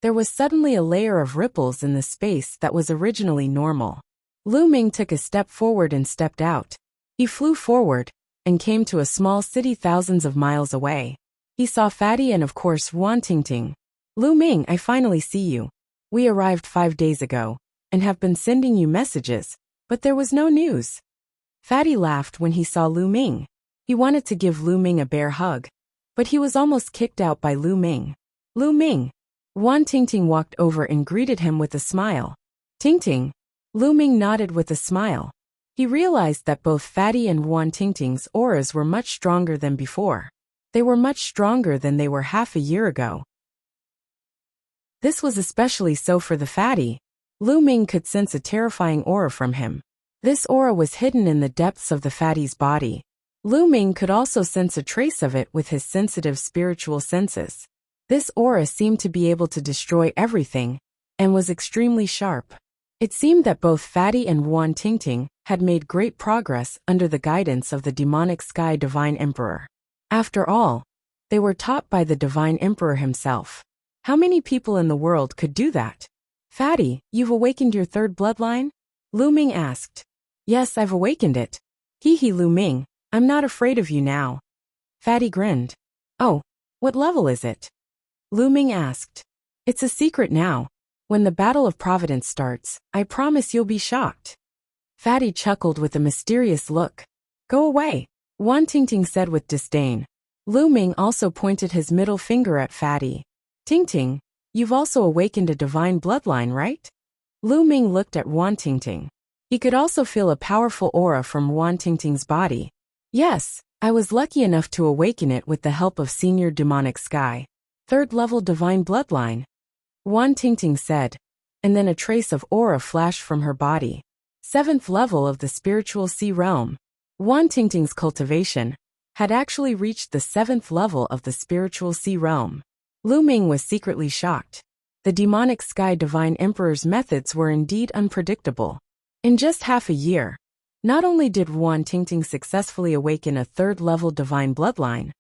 there was suddenly a layer of ripples in the space that was originally normal. Lu Ming took a step forward and stepped out. He flew forward and came to a small city thousands of miles away. He saw Fatty and of course Wan Tingting. "Lu Ming, I finally see you. We arrived 5 days ago and have been sending you messages, but there was no news." Fatty laughed when he saw Lu Ming. He wanted to give Lu Ming a bear hug, but he was almost kicked out by Lu Ming. "Lu Ming." Wan Tingting walked over and greeted him with a smile. "Tingting." Lu Ming nodded with a smile. He realized that both Fatty and Wan Tingting's auras were much stronger than before. They were much stronger than they were half a year ago. This was especially so for the Fatty. Lu Ming could sense a terrifying aura from him. This aura was hidden in the depths of the Fatty's body. Lu Ming could also sense a trace of it with his sensitive spiritual senses. This aura seemed to be able to destroy everything, and was extremely sharp. It seemed that both Fatty and Wan Tingting had made great progress under the guidance of the demonic Sky Divine Emperor. After all, they were taught by the Divine Emperor himself. How many people in the world could do that? Fatty, you've awakened your third bloodline? Lu Ming asked. Yes, I've awakened it. Hee hee, Lu Ming, I'm not afraid of you now. Fatty grinned. Oh, what level is it? Lu Ming asked. It's a secret now. When the Battle of Providence starts, I promise you'll be shocked. Fatty chuckled with a mysterious look. Go away, Wan Tingting said with disdain. Lu Ming also pointed his middle finger at Fatty. Tingting, you've also awakened a divine bloodline, right? Lu Ming looked at Wan Tingting. He could also feel a powerful aura from Wan Tingting's body. Yes, I was lucky enough to awaken it with the help of Senior Demonic Sky. Third level divine bloodline. Wan Tingting said, and then a trace of aura flashed from her body. Seventh level of the spiritual sea realm. Wan Tingting's cultivation had actually reached the 7th level of the spiritual sea realm. Lu Ming was secretly shocked. The demonic sky divine emperor's methods were indeed unpredictable. In just half a year, not only did Wan Tingting successfully awaken a 3rd level divine bloodline,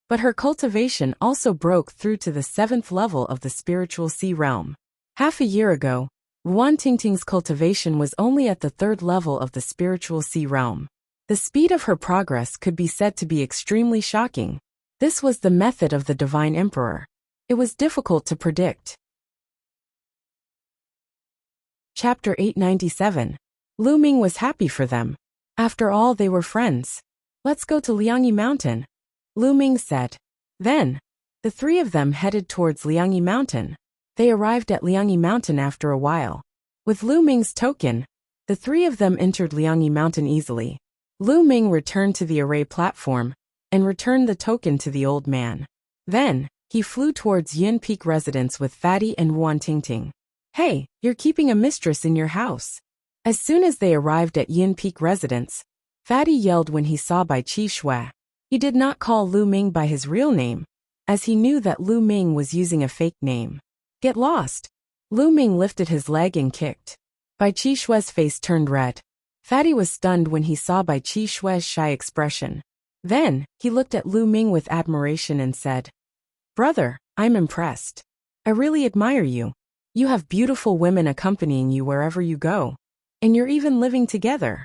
but her cultivation also broke through to the 7th level of the spiritual sea realm. Half a year ago, Wan Tingting's cultivation was only at the 3rd level of the spiritual sea realm. The speed of her progress could be said to be extremely shocking. This was the method of the divine emperor. It was difficult to predict. Chapter 897. Lu Ming was happy for them. After all, they were friends. Let's go to Liangyi Mountain, Lu Ming said. Then, the three of them headed towards Liangyi Mountain. They arrived at Liangyi Mountain after a while. With Lu Ming's token, the three of them entered Liangyi Mountain easily. Lu Ming returned to the array platform and returned the token to the old man. Then, he flew towards Yin Peak residence with Fatty and Wan Tingting. Hey, you're keeping a mistress in your house. As soon as they arrived at Yin Peak residence, Fatty yelled when he saw Bai Qi Shui. He did not call Lu Ming by his real name, as he knew that Lu Ming was using a fake name. Get lost. Lu Ming lifted his leg and kicked. Bai Qi Shui's face turned red. Fatty was stunned when he saw Bai Qi Shui's shy expression. Then, he looked at Lu Ming with admiration and said, Brother, I'm impressed. I really admire you. You have beautiful women accompanying you wherever you go. And you're even living together.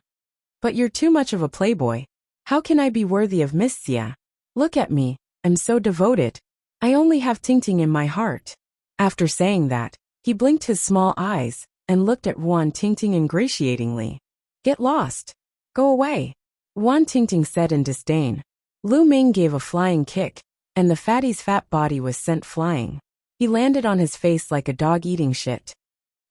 But you're too much of a playboy. How can I be worthy of Miss Xia? Look at me, I'm so devoted. I only have Tingting in my heart. After saying that, he blinked his small eyes and looked at Wan Tingting ingratiatingly. Get lost. Go away, Wan Tingting said in disdain. Lu Ming gave a flying kick, and the fatty's fat body was sent flying. He landed on his face like a dog eating shit.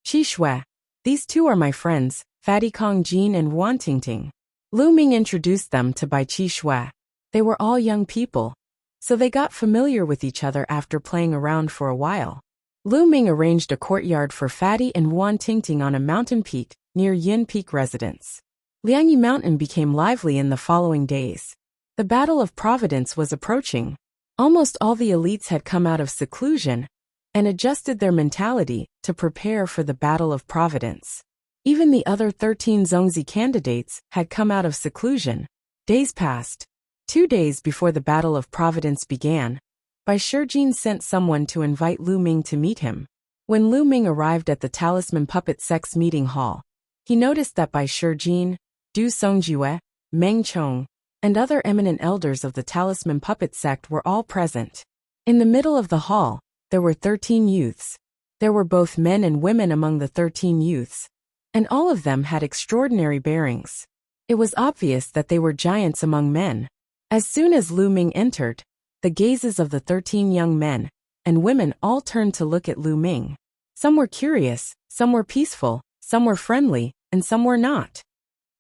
Qi Shui, these two are my friends, Fatty Kong Jin and Wan Tingting. Lu Ming introduced them to Bai Qi Shui. They were all young people, so they got familiar with each other after playing around for a while. Lu Ming arranged a courtyard for Fatty and Wan Tingting on a mountain peak near Yin Peak residence. Liangyi Mountain became lively in the following days. The Battle of Providence was approaching. Almost all the elites had come out of seclusion and adjusted their mentality to prepare for the Battle of Providence. Even the other 13 Zongzi candidates had come out of seclusion. Days passed. 2 days before the Battle of Providence began, Bai Shijin sent someone to invite Lu Ming to meet him. When Lu Ming arrived at the Talisman Puppet Sex meeting hall, he noticed that Bai Shijin, Du Songjue, Meng Chong, and other eminent elders of the Talisman Puppet sect were all present. In the middle of the hall, there were 13 youths. There were both men and women among the 13 youths, and all of them had extraordinary bearings. It was obvious that they were giants among men. As soon as Lu Ming entered, the gazes of the 13 young men and women all turned to look at Lu Ming. Some were curious, some were peaceful, some were friendly, and some were not.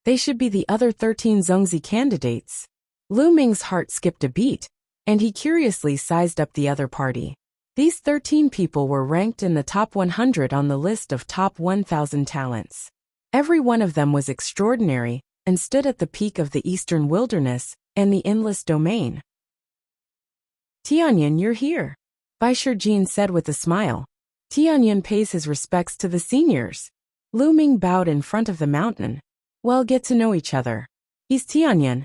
They should be the other 13 Zongzi candidates. Lu Ming's heart skipped a beat, and he curiously sized up the other party. These 13 people were ranked in the top 100 on the list of top 1,000 talents. Every one of them was extraordinary and stood at the peak of the eastern wilderness and the endless domain. Tianyan, you're here, Bai Shijin said with a smile. Tianyan pays his respects to the seniors. Lu Ming bowed in front of the mountain. Well, get to know each other. He's Tianyan.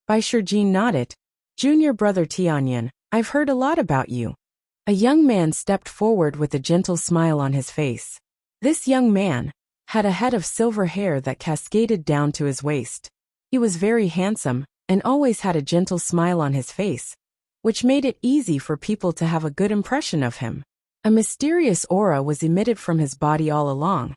Bai Shijin nodded. Junior brother Tianyan, I've heard a lot about you. A young man stepped forward with a gentle smile on his face. This young man had a head of silver hair that cascaded down to his waist. He was very handsome and always had a gentle smile on his face, which made it easy for people to have a good impression of him. A mysterious aura was emitted from his body all along,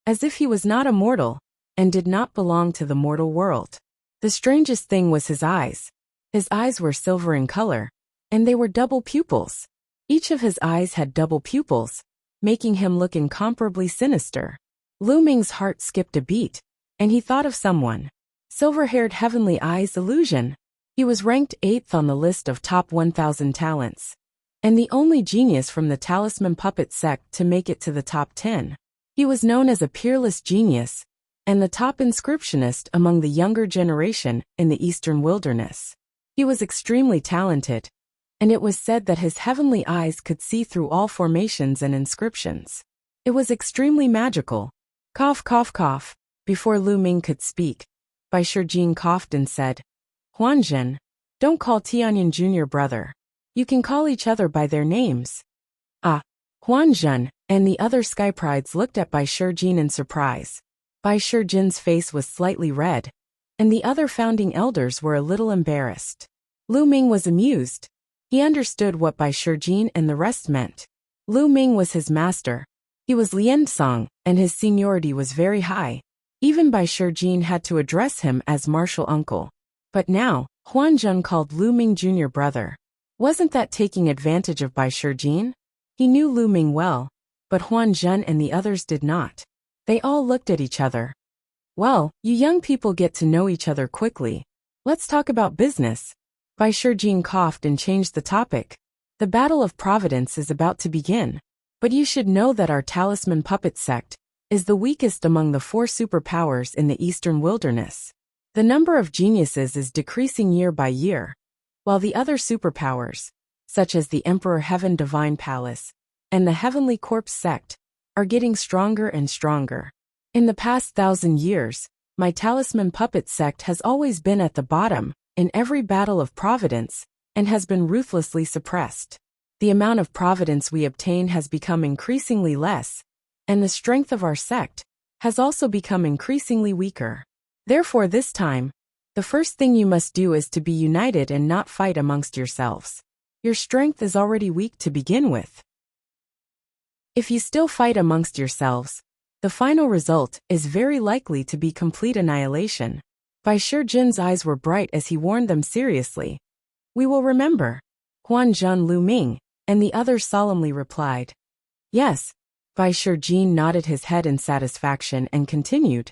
as if he was not a mortal and did not belong to the mortal world. The strangest thing was his eyes. His eyes were silver in color, and they were double pupils. Each of his eyes had double pupils, making him look incomparably sinister. Lu Ming's heart skipped a beat, and he thought of someone. Silver-haired Heavenly Eyes Illusion. He was ranked 8th on the list of top 1,000 talents, and the only genius from the Talisman Puppet sect to make it to the top 10. He was known as a peerless genius, and the top inscriptionist among the younger generation in the Eastern Wilderness. He was extremely talented, and it was said that his heavenly eyes could see through all formations and inscriptions. It was extremely magical. Cough, cough, cough. Before Lu Ming could speak, Bai Shijin coughed and said, Huanzhen, don't call Tianyan Jr. brother. You can call each other by their names. Ah, Huanzhen and the other Sky Prides looked at Bai Shijin in surprise. Bai Shijin's face was slightly red, and the other founding elders were a little embarrassed. Lu Ming was amused. He understood what Bai Shijin and the rest meant. Lu Ming was his master. He was Liansong, and his seniority was very high. Even Bai Shijin had to address him as martial uncle. But now, Huanzhen called Lu Ming Jr. brother. Wasn't that taking advantage of Bai Shijin? He knew Lu Ming well, but Huanzhen and the others did not. They all looked at each other. Well, you young people get to know each other quickly. Let's talk about business. Bai Shijin coughed and changed the topic. The Battle of Providence is about to begin. But you should know that our Talisman Puppet sect is the weakest among the 4 superpowers in the Eastern Wilderness. The number of geniuses is decreasing year by year, while the other superpowers, such as the Emperor Heaven Divine Palace and the Heavenly Corpse sect, are getting stronger and stronger. In the past 1,000 years, my Talisman Puppet sect has always been at the bottom in every battle of Providence and has been ruthlessly suppressed. The amount of providence we obtain has become increasingly less, and the strength of our sect has also become increasingly weaker. Therefore, this time, the first thing you must do is to be united and not fight amongst yourselves. Your strength is already weak to begin with. If you still fight amongst yourselves, the final result is very likely to be complete annihilation. Bai Shijin's eyes were bright as he warned them seriously. We will remember. Huanzhen, Lu Ming, and the others solemnly replied. Yes. Bai Shijin nodded his head in satisfaction and continued.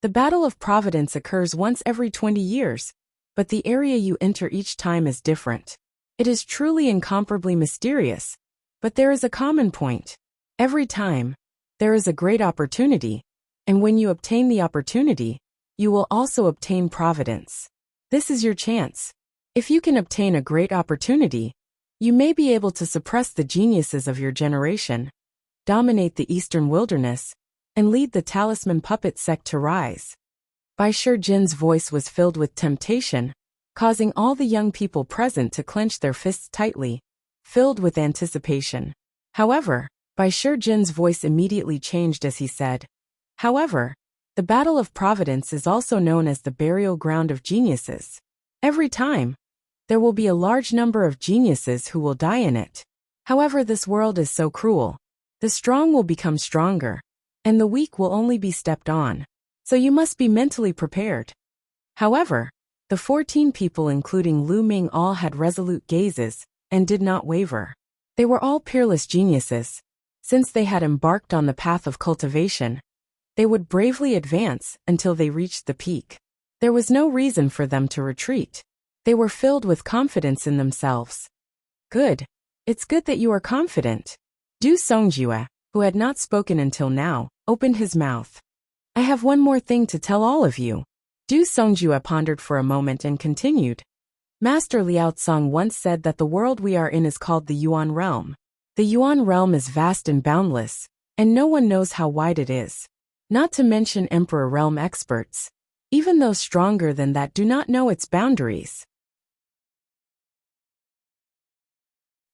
The Battle of Providence occurs once every 20 years, but the area you enter each time is different. It is truly incomparably mysterious, but there is a common point. Every time, there is a great opportunity, and when you obtain the opportunity, you will also obtain providence. This is your chance. If you can obtain a great opportunity, you may be able to suppress the geniuses of your generation, dominate the Eastern Wilderness, and lead the Talisman Puppet sect to rise. Bai Shijin's voice was filled with temptation, causing all the young people present to clench their fists tightly, filled with anticipation. However, Bai Shijin's voice immediately changed as he said, However, the Battle of Providence is also known as the burial ground of geniuses. Every time, there will be a large number of geniuses who will die in it. However, this world is so cruel. The strong will become stronger, and the weak will only be stepped on. So you must be mentally prepared. However, the 14 people including Lu Ming all had resolute gazes and did not waver. They were all peerless geniuses. Since they had embarked on the path of cultivation, they would bravely advance until they reached the peak. There was no reason for them to retreat. They were filled with confidence in themselves. Good. It's good that you are confident. Du Songjue, who had not spoken until now, opened his mouth. I have one more thing to tell all of you. Du Songjue pondered for a moment and continued. Master Liao Tsong once said that the world we are in is called the Yuan realm. The Yuan realm is vast and boundless, and no one knows how wide it is. Not to mention Emperor realm experts, even those stronger than that, do not know its boundaries.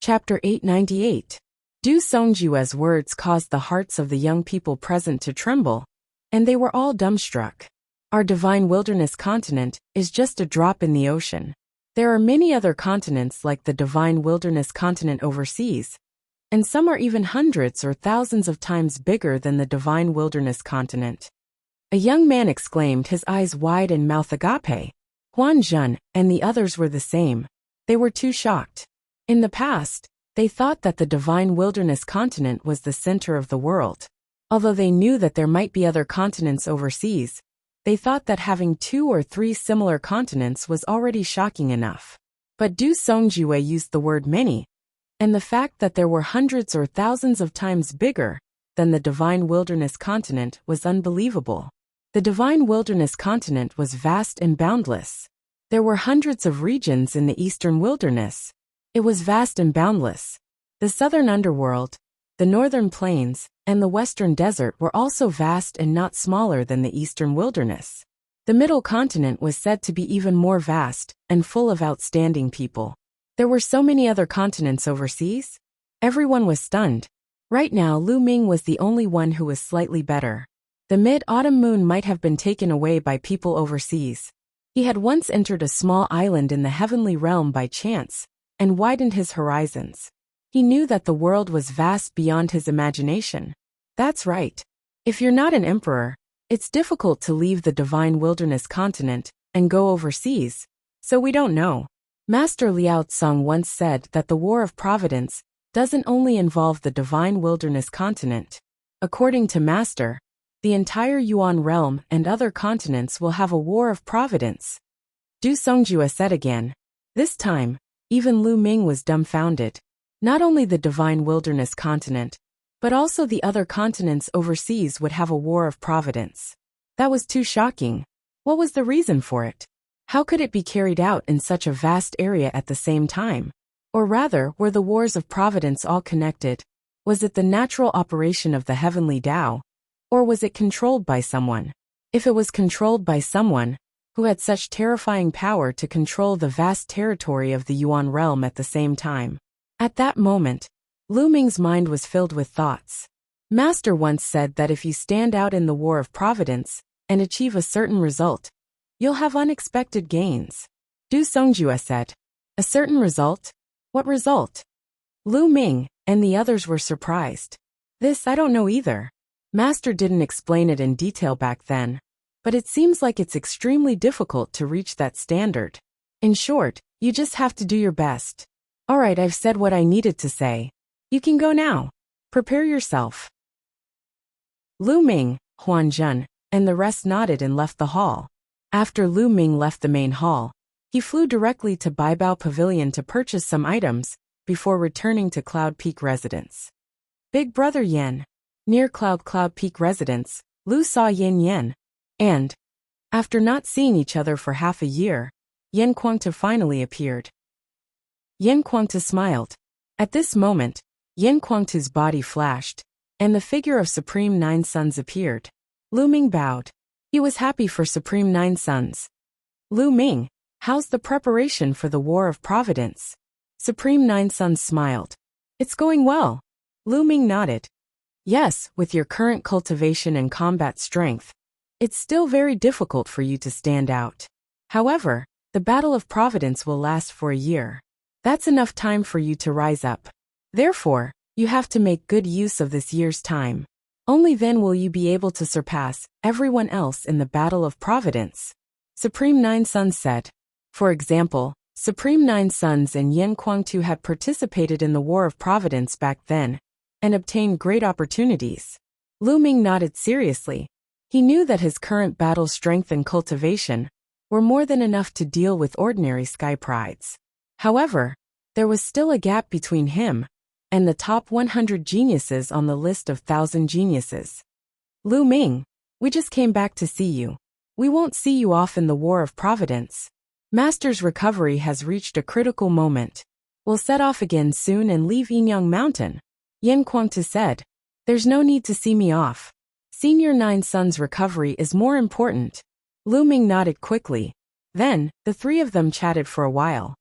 Chapter 898. Du Songjue's words caused the hearts of the young people present to tremble, and they were all dumbstruck. Our divine wilderness continent is just a drop in the ocean. There are many other continents like the divine wilderness continent overseas, and some are even hundreds or thousands of times bigger than the divine wilderness continent. A young man exclaimed, his eyes wide and mouth agape. Huan Zhen and the others were the same. They were too shocked. In the past, they thought that the divine wilderness continent was the center of the world. Although they knew that there might be other continents overseas, they thought that having 2 or 3 similar continents was already shocking enough. But Du Songjue used the word many, and the fact that there were hundreds or thousands of times bigger than the divine wilderness continent was unbelievable. The divine wilderness continent was vast and boundless. There were hundreds of regions in the eastern wilderness. It was vast and boundless. The southern underworld, the northern plains, and the western desert were also vast and not smaller than the eastern wilderness. The middle continent was said to be even more vast and full of outstanding people. There were so many other continents overseas. Everyone was stunned. Right now, Lu Ming was the only one who was slightly better. The mid-autumn moon might have been taken away by people overseas. He had once entered a small island in the heavenly realm by chance, and widened his horizons. He knew that the world was vast beyond his imagination. That's right. If you're not an emperor, it's difficult to leave the divine wilderness continent and go overseas, so we don't know. Master Liao Tsung once said that the War of Providence doesn't only involve the divine wilderness continent. According to Master, the entire Yuan realm and other continents will have a war of providence. Du Songjue said again. This time, even Lu Ming was dumbfounded. Not only the divine wilderness continent, but also the other continents overseas would have a war of providence. That was too shocking. What was the reason for it? How could it be carried out in such a vast area at the same time? Or rather, were the wars of providence all connected? Was it the natural operation of the heavenly Tao? Or was it controlled by someone? If it was controlled by someone who had such terrifying power to control the vast territory of the Yuan realm at the same time. At that moment, Lu Ming's mind was filled with thoughts. Master once said that if you stand out in the war of providence and achieve a certain result, you'll have unexpected gains. Du Songjue said. A certain result? What result? Lu Ming and the others were surprised. This I don't know either. Master didn't explain it in detail back then, but it seems like it's extremely difficult to reach that standard. In short, you just have to do your best. Alright, I've said what I needed to say. You can go now. Prepare yourself. Lu Ming, Huan Zhen, and the rest nodded and left the hall. After Lu Ming left the main hall, he flew directly to Baibao Pavilion to purchase some items before returning to Cloud Peak residence. Big brother Yen. Near Cloud Peak residence, Lu saw Yin Yen, and, after not seeing each other for half a year, Yen Kuangta finally appeared. Yen Kuangta smiled. At this moment, Yen Kuangta's body flashed, and the figure of Supreme Nine Suns appeared. Lu Ming bowed. He was happy for Supreme Nine Suns. Lu Ming, how's the preparation for the War of Providence? Supreme Nine Suns smiled. It's going well. Lu Ming nodded. Yes, with your current cultivation and combat strength, it's still very difficult for you to stand out. However, the Battle of Providence will last for a year. That's enough time for you to rise up. Therefore, you have to make good use of this year's time. Only then will you be able to surpass everyone else in the Battle of Providence. Supreme Nine Suns said. For example, Supreme Nine Suns and Yen Kuangtu had participated in the War of Providence back then, and obtained great opportunities. Lu Ming nodded seriously. He knew that his current battle strength and cultivation were more than enough to deal with ordinary sky prides. However, there was still a gap between him and the top 100 geniuses on the list of 1,000 geniuses. Lu Ming, we just came back to see you. We won't see you off in the War of Providence. Master's recovery has reached a critical moment. We'll set off again soon and leave Yinyang Mountain. Yen Kuangta said. There's no need to see me off. Senior Nine Suns' recovery is more important. Lu Ming nodded quickly. Then, the three of them chatted for a while.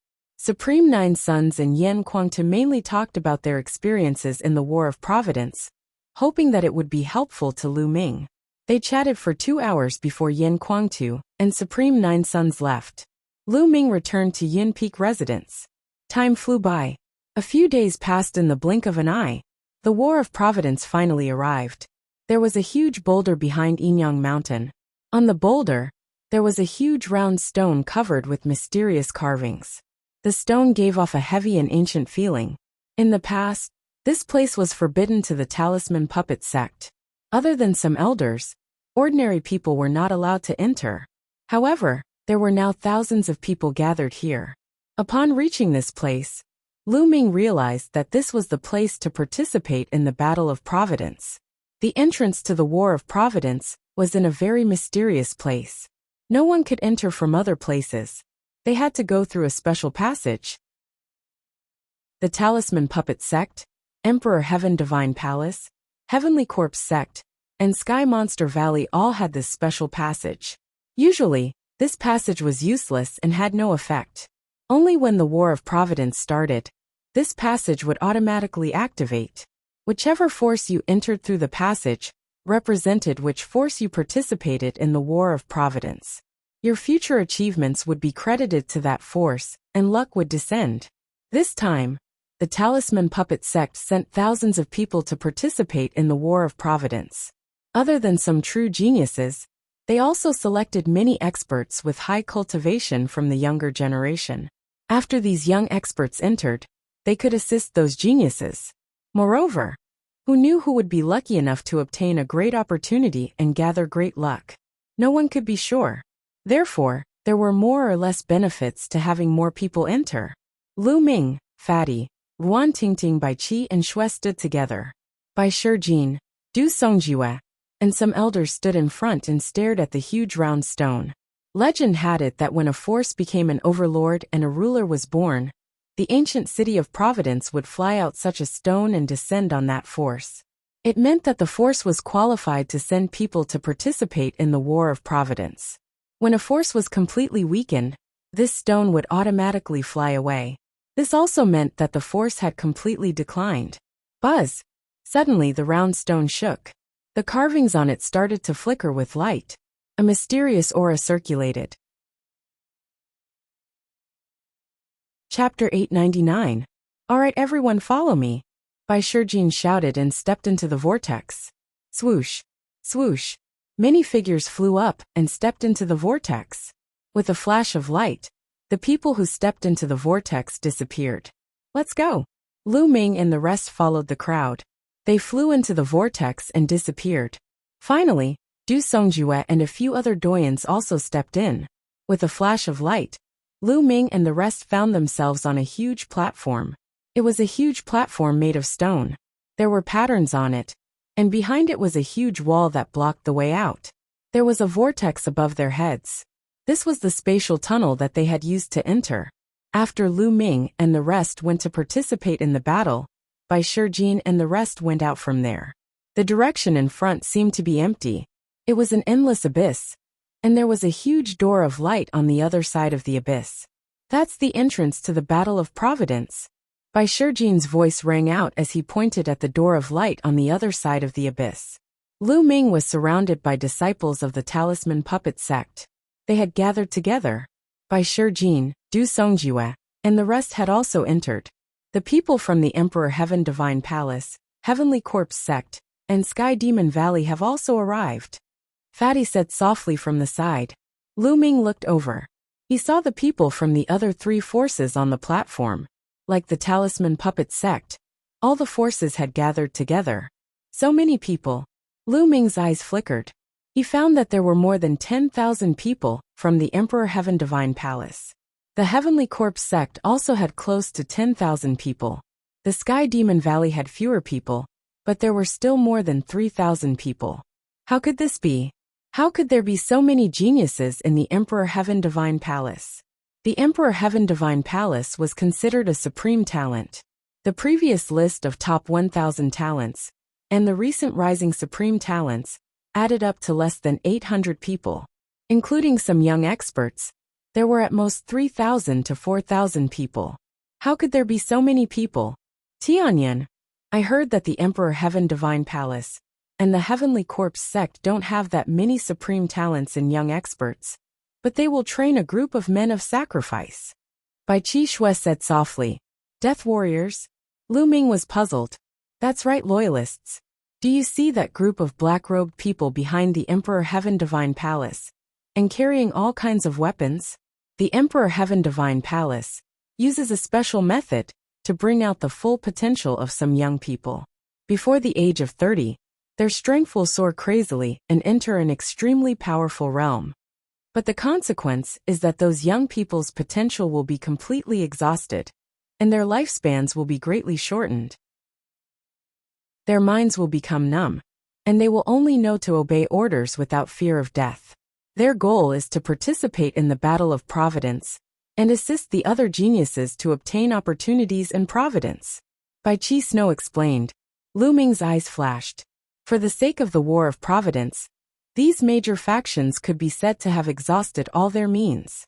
Supreme Nine Sons and Yan Kuangtu mainly talked about their experiences in the War of Providence, hoping that it would be helpful to Lu Ming. They chatted for 2 hours before Yan Kuangtu and Supreme Nine Sons left. Lu Ming returned to Yin Peak residence. Time flew by. A few days passed in the blink of an eye. The War of Providence finally arrived. There was a huge boulder behind Yinyang Mountain. On the boulder, there was a huge round stone covered with mysterious carvings. The stone gave off a heavy and ancient feeling. In the past, this place was forbidden to the Talisman Puppet sect. Other than some elders, ordinary people were not allowed to enter. However, there were now thousands of people gathered here. Upon reaching this place, Lu Ming realized that this was the place to participate in the Battle of Providence. The entrance to the War of Providence was in a very mysterious place. No one could enter from other places. They had to go through a special passage. The Talisman Puppet Sect, Emperor Heaven Divine Palace, Heavenly Corpse Sect, and Sky Monster Valley all had this special passage. Usually, this passage was useless and had no effect. Only when the War of Providence started, this passage would automatically activate. Whichever force you entered through the passage represented which force you participated in the War of Providence. Your future achievements would be credited to that force, and luck would descend. This time, the Talisman Puppet Sect sent thousands of people to participate in the War of Providence. Other than some true geniuses, they also selected many experts with high cultivation from the younger generation. After these young experts entered, they could assist those geniuses. Moreover, who knew who would be lucky enough to obtain a great opportunity and gather great luck? No one could be sure. Therefore, there were more or less benefits to having more people enter. Lu Ming, Fatty, Ruan Tingting Bai Qi and Xue stood together. Bai Shijin, Du Songjue, and some elders stood in front and stared at the huge round stone. Legend had it that when a force became an overlord and a ruler was born, the ancient city of Providence would fly out such a stone and descend on that force. It meant that the force was qualified to send people to participate in the War of Providence. When a force was completely weakened, this stone would automatically fly away. This also meant that the force had completely declined. Buzz! Suddenly the round stone shook. The carvings on it started to flicker with light. A mysterious aura circulated. Chapter 899. Alright everyone follow me. Bai Shijin shouted and stepped into the vortex. Swoosh! Swoosh! Many figures flew up and stepped into the vortex. With a flash of light, the people who stepped into the vortex disappeared. Let's go! Lu Ming and the rest followed the crowd. They flew into the vortex and disappeared. Finally, Du Songjue and a few other doyens also stepped in. With a flash of light, Lu Ming and the rest found themselves on a huge platform. It was a huge platform made of stone. There were patterns on it, and behind it was a huge wall that blocked the way out. There was a vortex above their heads. This was the spatial tunnel that they had used to enter. After Lu Ming and the rest went to participate in the battle, Bai Shijin and the rest went out from there. The direction in front seemed to be empty. It was an endless abyss, and there was a huge door of light on the other side of the abyss. That's the entrance to the Battle of Providence. Bai Shijin's voice rang out as he pointed at the door of light on the other side of the abyss. Lu Ming was surrounded by disciples of the Talisman Puppet Sect. They had gathered together. Bai Shijin, Du Songjue, and the rest had also entered. The people from the Emperor Heaven Divine Palace, Heavenly Corpse Sect, and Sky Demon Valley have also arrived. Fatty said softly from the side. Lu Ming looked over. He saw the people from the other 3 forces on the platform. Like the Talisman Puppet Sect, all the forces had gathered together. So many people. Lu Ming's eyes flickered. He found that there were more than 10,000 people from the Emperor Heaven Divine Palace. The Heavenly Corpse Sect also had close to 10,000 people. The Sky Demon Valley had fewer people, but there were still more than 3,000 people. How could this be? How could there be so many geniuses in the Emperor Heaven Divine Palace? The Emperor Heaven Divine Palace was considered a supreme talent. The previous list of top 1,000 talents, and the recent rising supreme talents, added up to less than 800 people. Including some young experts, There were at most 3,000 to 4,000 people. How could there be so many people? Tianyan, I heard that the Emperor Heaven Divine Palace and the Heavenly Corpse sect don't have that many supreme talents and young experts, but they will train a group of men of sacrifice. Bai Qi Shui said softly. Death warriors? Lu Ming was puzzled. That's right, loyalists. Do you see that group of black-robed people behind the Emperor Heaven Divine Palace and carrying all kinds of weapons? The Emperor Heaven Divine Palace uses a special method to bring out the full potential of some young people. Before the age of 30, their strength will soar crazily and enter an extremely powerful realm. But the consequence is that those young people's potential will be completely exhausted, and their lifespans will be greatly shortened. Their minds will become numb, and they will only know to obey orders without fear of death. Their goal is to participate in the battle of providence and assist the other geniuses to obtain opportunities and providence. Bai Qi Snow explained. Lu Ming's eyes flashed. For the sake of the war of providence, these major factions could be said to have exhausted all their means.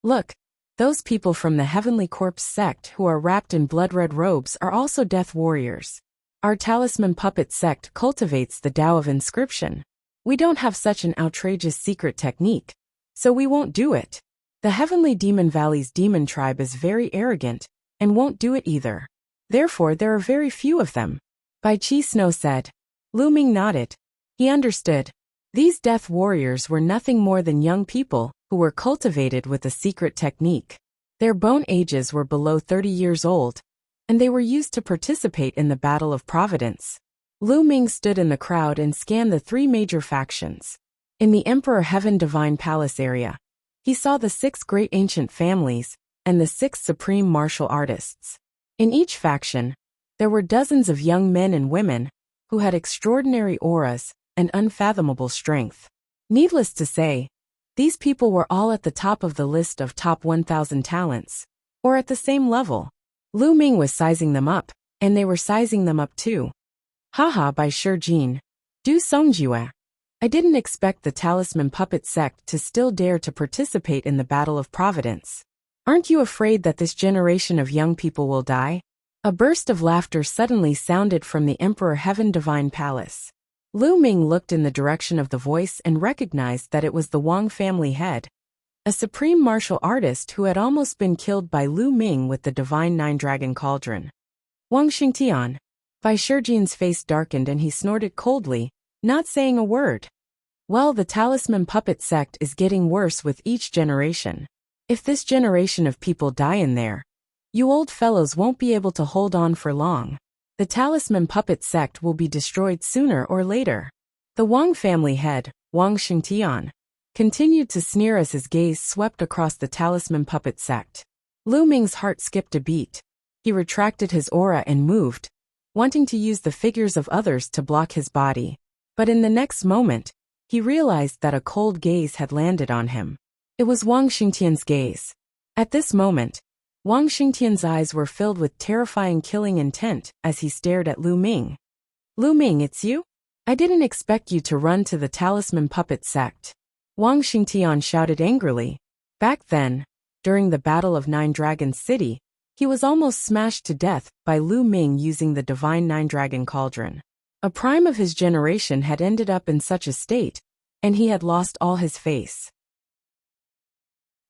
Look, those people from the Heavenly Corpse sect who are wrapped in blood-red robes are also death warriors. Our talisman puppet sect cultivates the Tao of inscription. We don't have such an outrageous secret technique, so we won't do it. The Heavenly Demon Valley's demon tribe is very arrogant and won't do it either. Therefore, there are very few of them. Bai Qi Snow said. Lu Ming nodded. He understood. These death warriors were nothing more than young people who were cultivated with a secret technique. Their bone ages were below 30 years old, and they were used to participate in the battle of providence. Lu Ming stood in the crowd and scanned the three major factions. In the Emperor Heaven Divine Palace area, he saw the 6 great ancient families and the 6 supreme martial artists. In each faction, there were dozens of young men and women who had extraordinary auras and unfathomable strength. Needless to say, these people were all at the top of the list of top 1,000 talents, or at the same level. Lu Ming was sizing them up, and they were sizing them up too. Haha, by Shijin. Du Songjue. I didn't expect the Talisman Puppet sect to still dare to participate in the Battle of Providence. Aren't you afraid that this generation of young people will die? A burst of laughter suddenly sounded from the Emperor Heaven Divine Palace. Lu Ming looked in the direction of the voice and recognized that it was the Wang family head, a supreme martial artist who had almost been killed by Lu Ming with the Divine Nine-Dragon Cauldron. Wang Xingtian. Bai Shijin's face darkened and he snorted coldly, not saying a word. Well, the Talisman Puppet sect is getting worse with each generation. If this generation of people die in there, you old fellows won't be able to hold on for long. The Talisman Puppet sect will be destroyed sooner or later. The Wang family head, Wang Xingtian, continued to sneer as his gaze swept across the Talisman Puppet sect. Lu Ming's heart skipped a beat. He retracted his aura and moved, wanting to use the figures of others to block his body. But in the next moment, he realized that a cold gaze had landed on him. It was Wang Xingtian's gaze. At this moment, Wang Xingtian's eyes were filled with terrifying killing intent as he stared at Lu Ming. Lu Ming, it's you? I didn't expect you to run to the Talisman Puppet sect. Wang Xingtian shouted angrily. Back then, during the Battle of Nine Dragons City, he was almost smashed to death by Lu Ming using the Divine Nine-Dragon Cauldron. A prime of his generation had ended up in such a state, and he had lost all his face.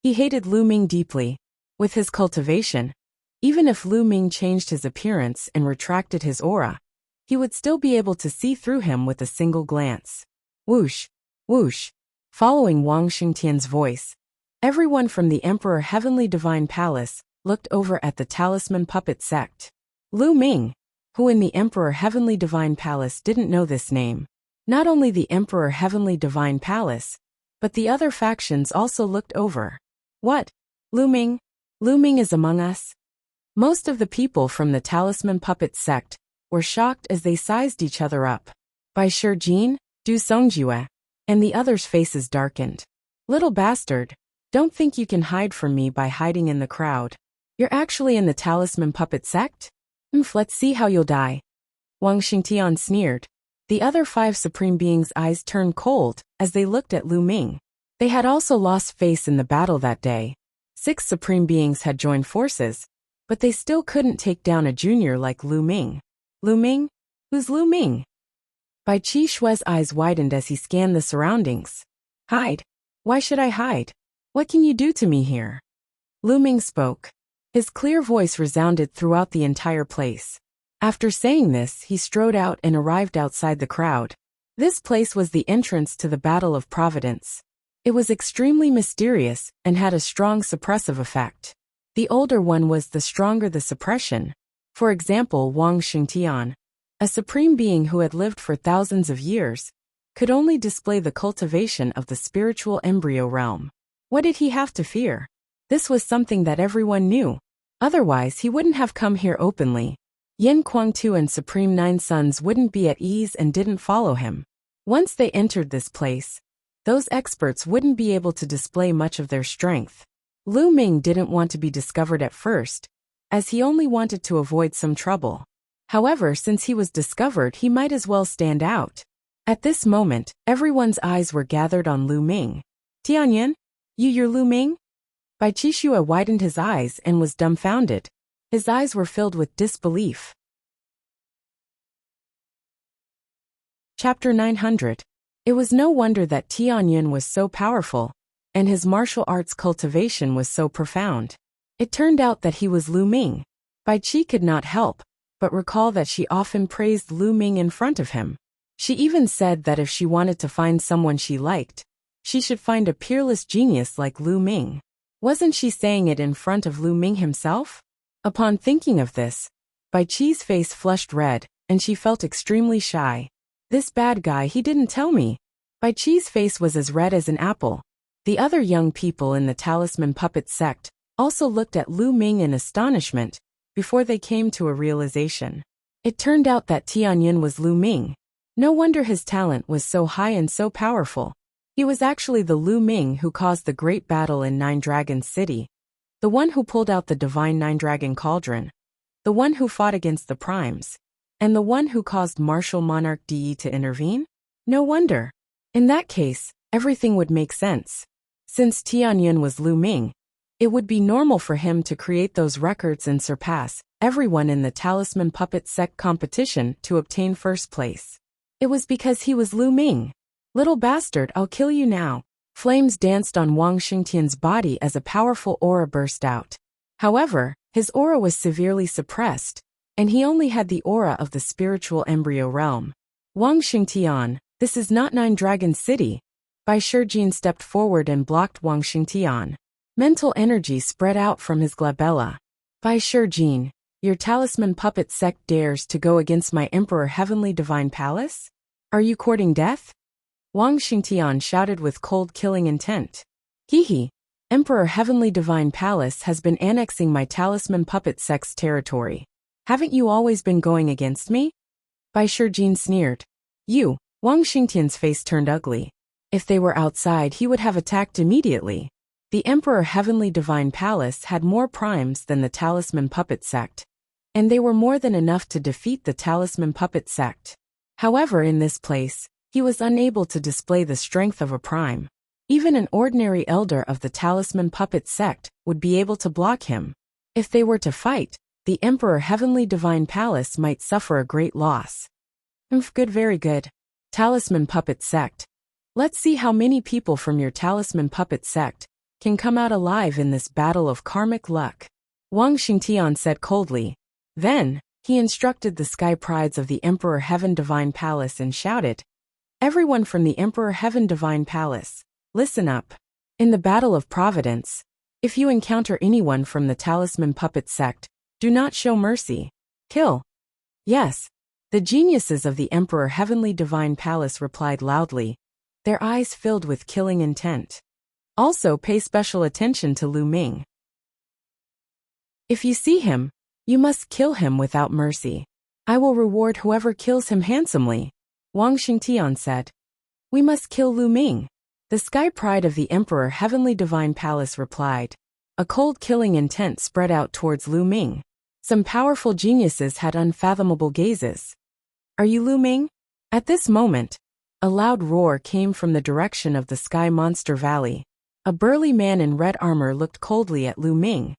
He hated Lu Ming deeply. With his cultivation, even if Lu Ming changed his appearance and retracted his aura, he would still be able to see through him with a single glance. Whoosh, whoosh. Following Wang Xingtian's voice, everyone from the Emperor Heavenly Divine Palace looked over at the Talisman Puppet sect. Lu Ming, who in the Emperor Heavenly Divine Palace didn't know this name. Not only the Emperor Heavenly Divine Palace, but the other factions also looked over. What? Lu Ming? Lu Ming is among us? Most of the people from the Talisman Puppet sect were shocked as they sized each other up. Bai Shijin, Du Songjue, and the others' faces darkened. Little bastard, don't think you can hide from me by hiding in the crowd. You're actually in the Talisman Puppet sect? Let's see how you'll die. Wang Xingtian sneered. The other 5 supreme beings' eyes turned cold as they looked at Lu Ming. They had also lost face in the battle that day. 6 supreme beings had joined forces, but they still couldn't take down a junior like Lu Ming. Lu Ming? Who's Lu Ming? Bai Qi Shui's eyes widened as he scanned the surroundings. Hide? Why should I hide? What can you do to me here? Lu Ming spoke. His clear voice resounded throughout the entire place. After saying this, he strode out and arrived outside the crowd. This place was the entrance to the Battle of Providence. It was extremely mysterious and had a strong suppressive effect. The older one was the stronger the suppression. For example, Wang Xingtian, a supreme being who had lived for thousands of years, could only display the cultivation of the spiritual embryo realm. What did he have to fear? This was something that everyone knew. Otherwise, he wouldn't have come here openly. Yin Kuangtu and Supreme Nine Sons wouldn't be at ease and didn't follow him. Once they entered this place, those experts wouldn't be able to display much of their strength. Lu Ming didn't want to be discovered at first, as he only wanted to avoid some trouble. However, since he was discovered, he might as well stand out. At this moment, everyone's eyes were gathered on Lu Ming. Tianyan? You're Lu Ming? Bai Qi Shui widened his eyes and was dumbfounded. His eyes were filled with disbelief. Chapter 900. It was no wonder that Tianyan was so powerful, and his martial arts cultivation was so profound. It turned out that he was Lu Ming. Bai Qi could not help but recall that she often praised Lu Ming in front of him. She even said that if she wanted to find someone she liked, she should find a peerless genius like Lu Ming. Wasn't she saying it in front of Lu Ming himself? Upon thinking of this, Bai Qi's face flushed red, and she felt extremely shy. This bad guy, he didn't tell me. Bai Qi's face was as red as an apple. The other young people in the Talisman Puppet sect also looked at Lu Ming in astonishment before they came to a realization. It turned out that Tianyan was Lu Ming. No wonder his talent was so high and so powerful. He was actually the Lu Ming who caused the great battle in Nine Dragons City, the one who pulled out the divine Nine Dragon Cauldron, the one who fought against the Primes, and the one who caused Martial Monarch Di to intervene? No wonder. In that case, everything would make sense. Since Tianyan was Lu Ming, it would be normal for him to create those records and surpass everyone in the Talisman Puppet Sect competition to obtain first place. It was because he was Lu Ming. Little bastard, I'll kill you now. Flames danced on Wang Xingtian's body as a powerful aura burst out. However, his aura was severely suppressed, and he only had the aura of the spiritual embryo realm. Wang Xingtian, this is not Nine Dragon City. Bai Shijin stepped forward and blocked Wang Xingtian. Mental energy spread out from his glabella. Bai Shijin, your Talisman Puppet sect dares to go against my Emperor Heavenly Divine Palace? Are you courting death? Wang Xingtian shouted with cold killing intent. Hehe, Emperor Heavenly Divine Palace has been annexing my Talisman Puppet sect's territory. Haven't you always been going against me? Bai Shijin sneered. You. Wang Xingtian's face turned ugly. If they were outside, he would have attacked immediately. The Emperor Heavenly Divine Palace had more primes than the Talisman Puppet sect, and they were more than enough to defeat the Talisman Puppet sect. However, in this place, he was unable to display the strength of a prime. Even an ordinary elder of the Talisman Puppet sect would be able to block him. If they were to fight, the Emperor Heavenly Divine Palace might suffer a great loss. Good, very good. Talisman Puppet sect. Let's see how many people from your Talisman Puppet sect can come out alive in this battle of karmic luck. Wang Xingtian said coldly. Then, he instructed the sky prides of the Emperor Heaven Divine Palace and shouted, everyone from the Emperor Heaven Divine Palace, listen up. In the Battle of Providence, if you encounter anyone from the Talisman Puppet sect, do not show mercy. Kill. Yes. The geniuses of the Emperor Heavenly Divine Palace replied loudly, their eyes filled with killing intent. Also pay special attention to Lu Ming. If you see him, you must kill him without mercy. I will reward whoever kills him handsomely. Wang Xingtian said. We must kill Lu Ming. The sky pride of the Emperor Heavenly Divine Palace replied. A cold killing intent spread out towards Lu Ming. Some powerful geniuses had unfathomable gazes. Are you Lu Ming? At this moment, A loud roar came from the direction of the Sky Monster Valley. A burly man in red armor looked coldly at Lu Ming.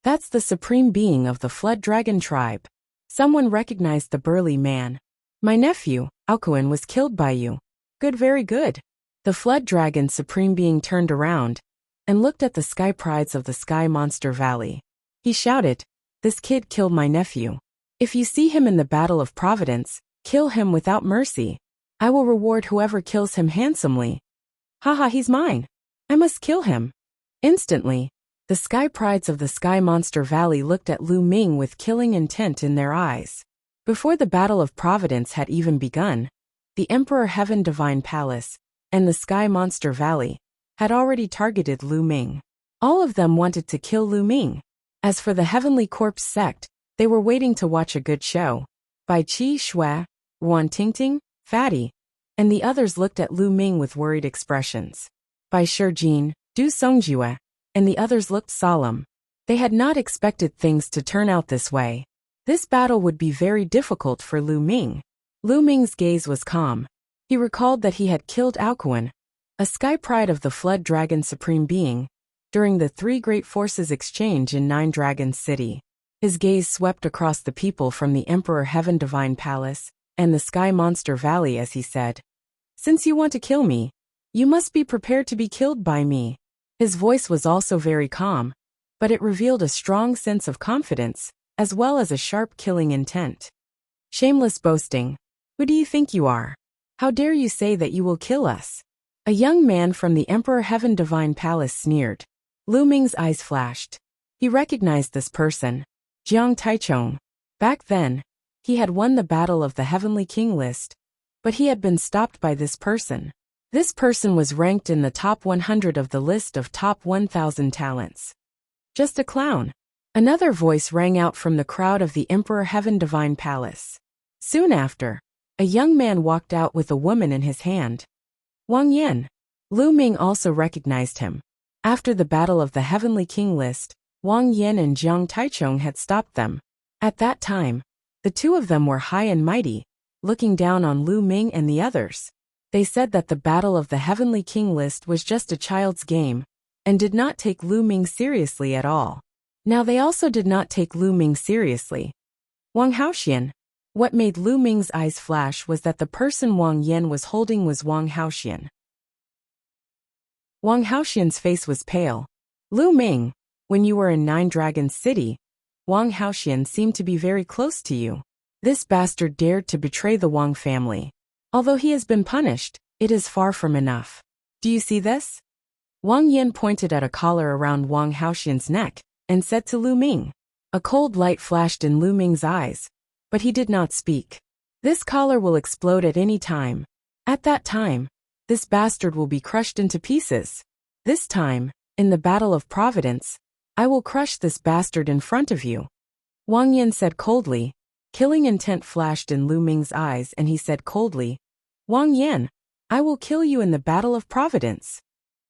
That's the supreme being of the Flood Dragon tribe. Someone recognized the burly man. My nephew, Aokuin, was killed by you. Good, very good. The Flood Dragon supreme being turned around and looked at the sky prides of the Sky Monster Valley. He shouted, "This kid killed my nephew. If you see him in the Battle of Providence, kill him without mercy. I will reward whoever kills him handsomely. Haha, he's mine. I must kill him." Instantly, the sky prides of the Sky Monster Valley looked at Lu Ming with killing intent in their eyes. Before the Battle of Providence had even begun, the Emperor Heaven Divine Palace and the Sky Monster Valley had already targeted Lu Ming. All of them wanted to kill Lu Ming. As for the Heavenly Corpse sect, they were waiting to watch a good show. Bai Qi Shui, Ruan Tingting, Fatty, and the others looked at Lu Ming with worried expressions. Bai Shijin, Du Songjue, and the others looked solemn. They had not expected things to turn out this way. This battle would be very difficult for Lu Ming. Lu Ming's gaze was calm. He recalled that he had killed Aokuin, a sky pride of the Flood Dragon Supreme Being, during the Three Great Forces exchange in Nine Dragons City. His gaze swept across the people from the Emperor Heaven Divine Palace and the Sky Monster Valley as he said, "Since you want to kill me, you must be prepared to be killed by me." His voice was also very calm, but it revealed a strong sense of confidence, as well as a sharp killing intent. "Shameless boasting. Who do you think you are? How dare you say that you will kill us?" A young man from the Emperor Heaven Divine Palace sneered. Lu Ming's eyes flashed. He recognized this person, Jiang Taichong. Back then, he had won the Battle of the Heavenly King list, but he had been stopped by this person. This person was ranked in the top 100 of the list of top 1,000 talents. "Just a clown." Another voice rang out from the crowd of the Emperor Heaven Divine Palace. Soon after, a young man walked out with a woman in his hand. Wang Yan. Lu Ming also recognized him. After the Battle of the Heavenly King list, Wang Yan and Jiang Taichong had stopped them. At that time, the two of them were high and mighty, looking down on Lu Ming and the others. They said that the Battle of the Heavenly King list was just a child's game, and did not take Lu Ming seriously at all. Now they also did not take Lu Ming seriously. Wang Haoxian. What made Lu Ming's eyes flash was that the person Wang Yan was holding was Wang Haoxian. Wang Haoxian's face was pale. "Lu Ming, when you were in Nine Dragons City, Wang Haoxian seemed to be very close to you. This bastard dared to betray the Wang family. Although he has been punished, it is far from enough. Do you see this?" Wang Yan pointed at a collar around Wang Haoxian's neck and said to Lu Ming. A cold light flashed in Lu Ming's eyes, but he did not speak. "This collar will explode at any time. At that time, this bastard will be crushed into pieces. This time, in the Battle of Providence, I will crush this bastard in front of you." Wang Yan said coldly. Killing intent flashed in Lu Ming's eyes and he said coldly, "Wang Yan, I will kill you in the Battle of Providence."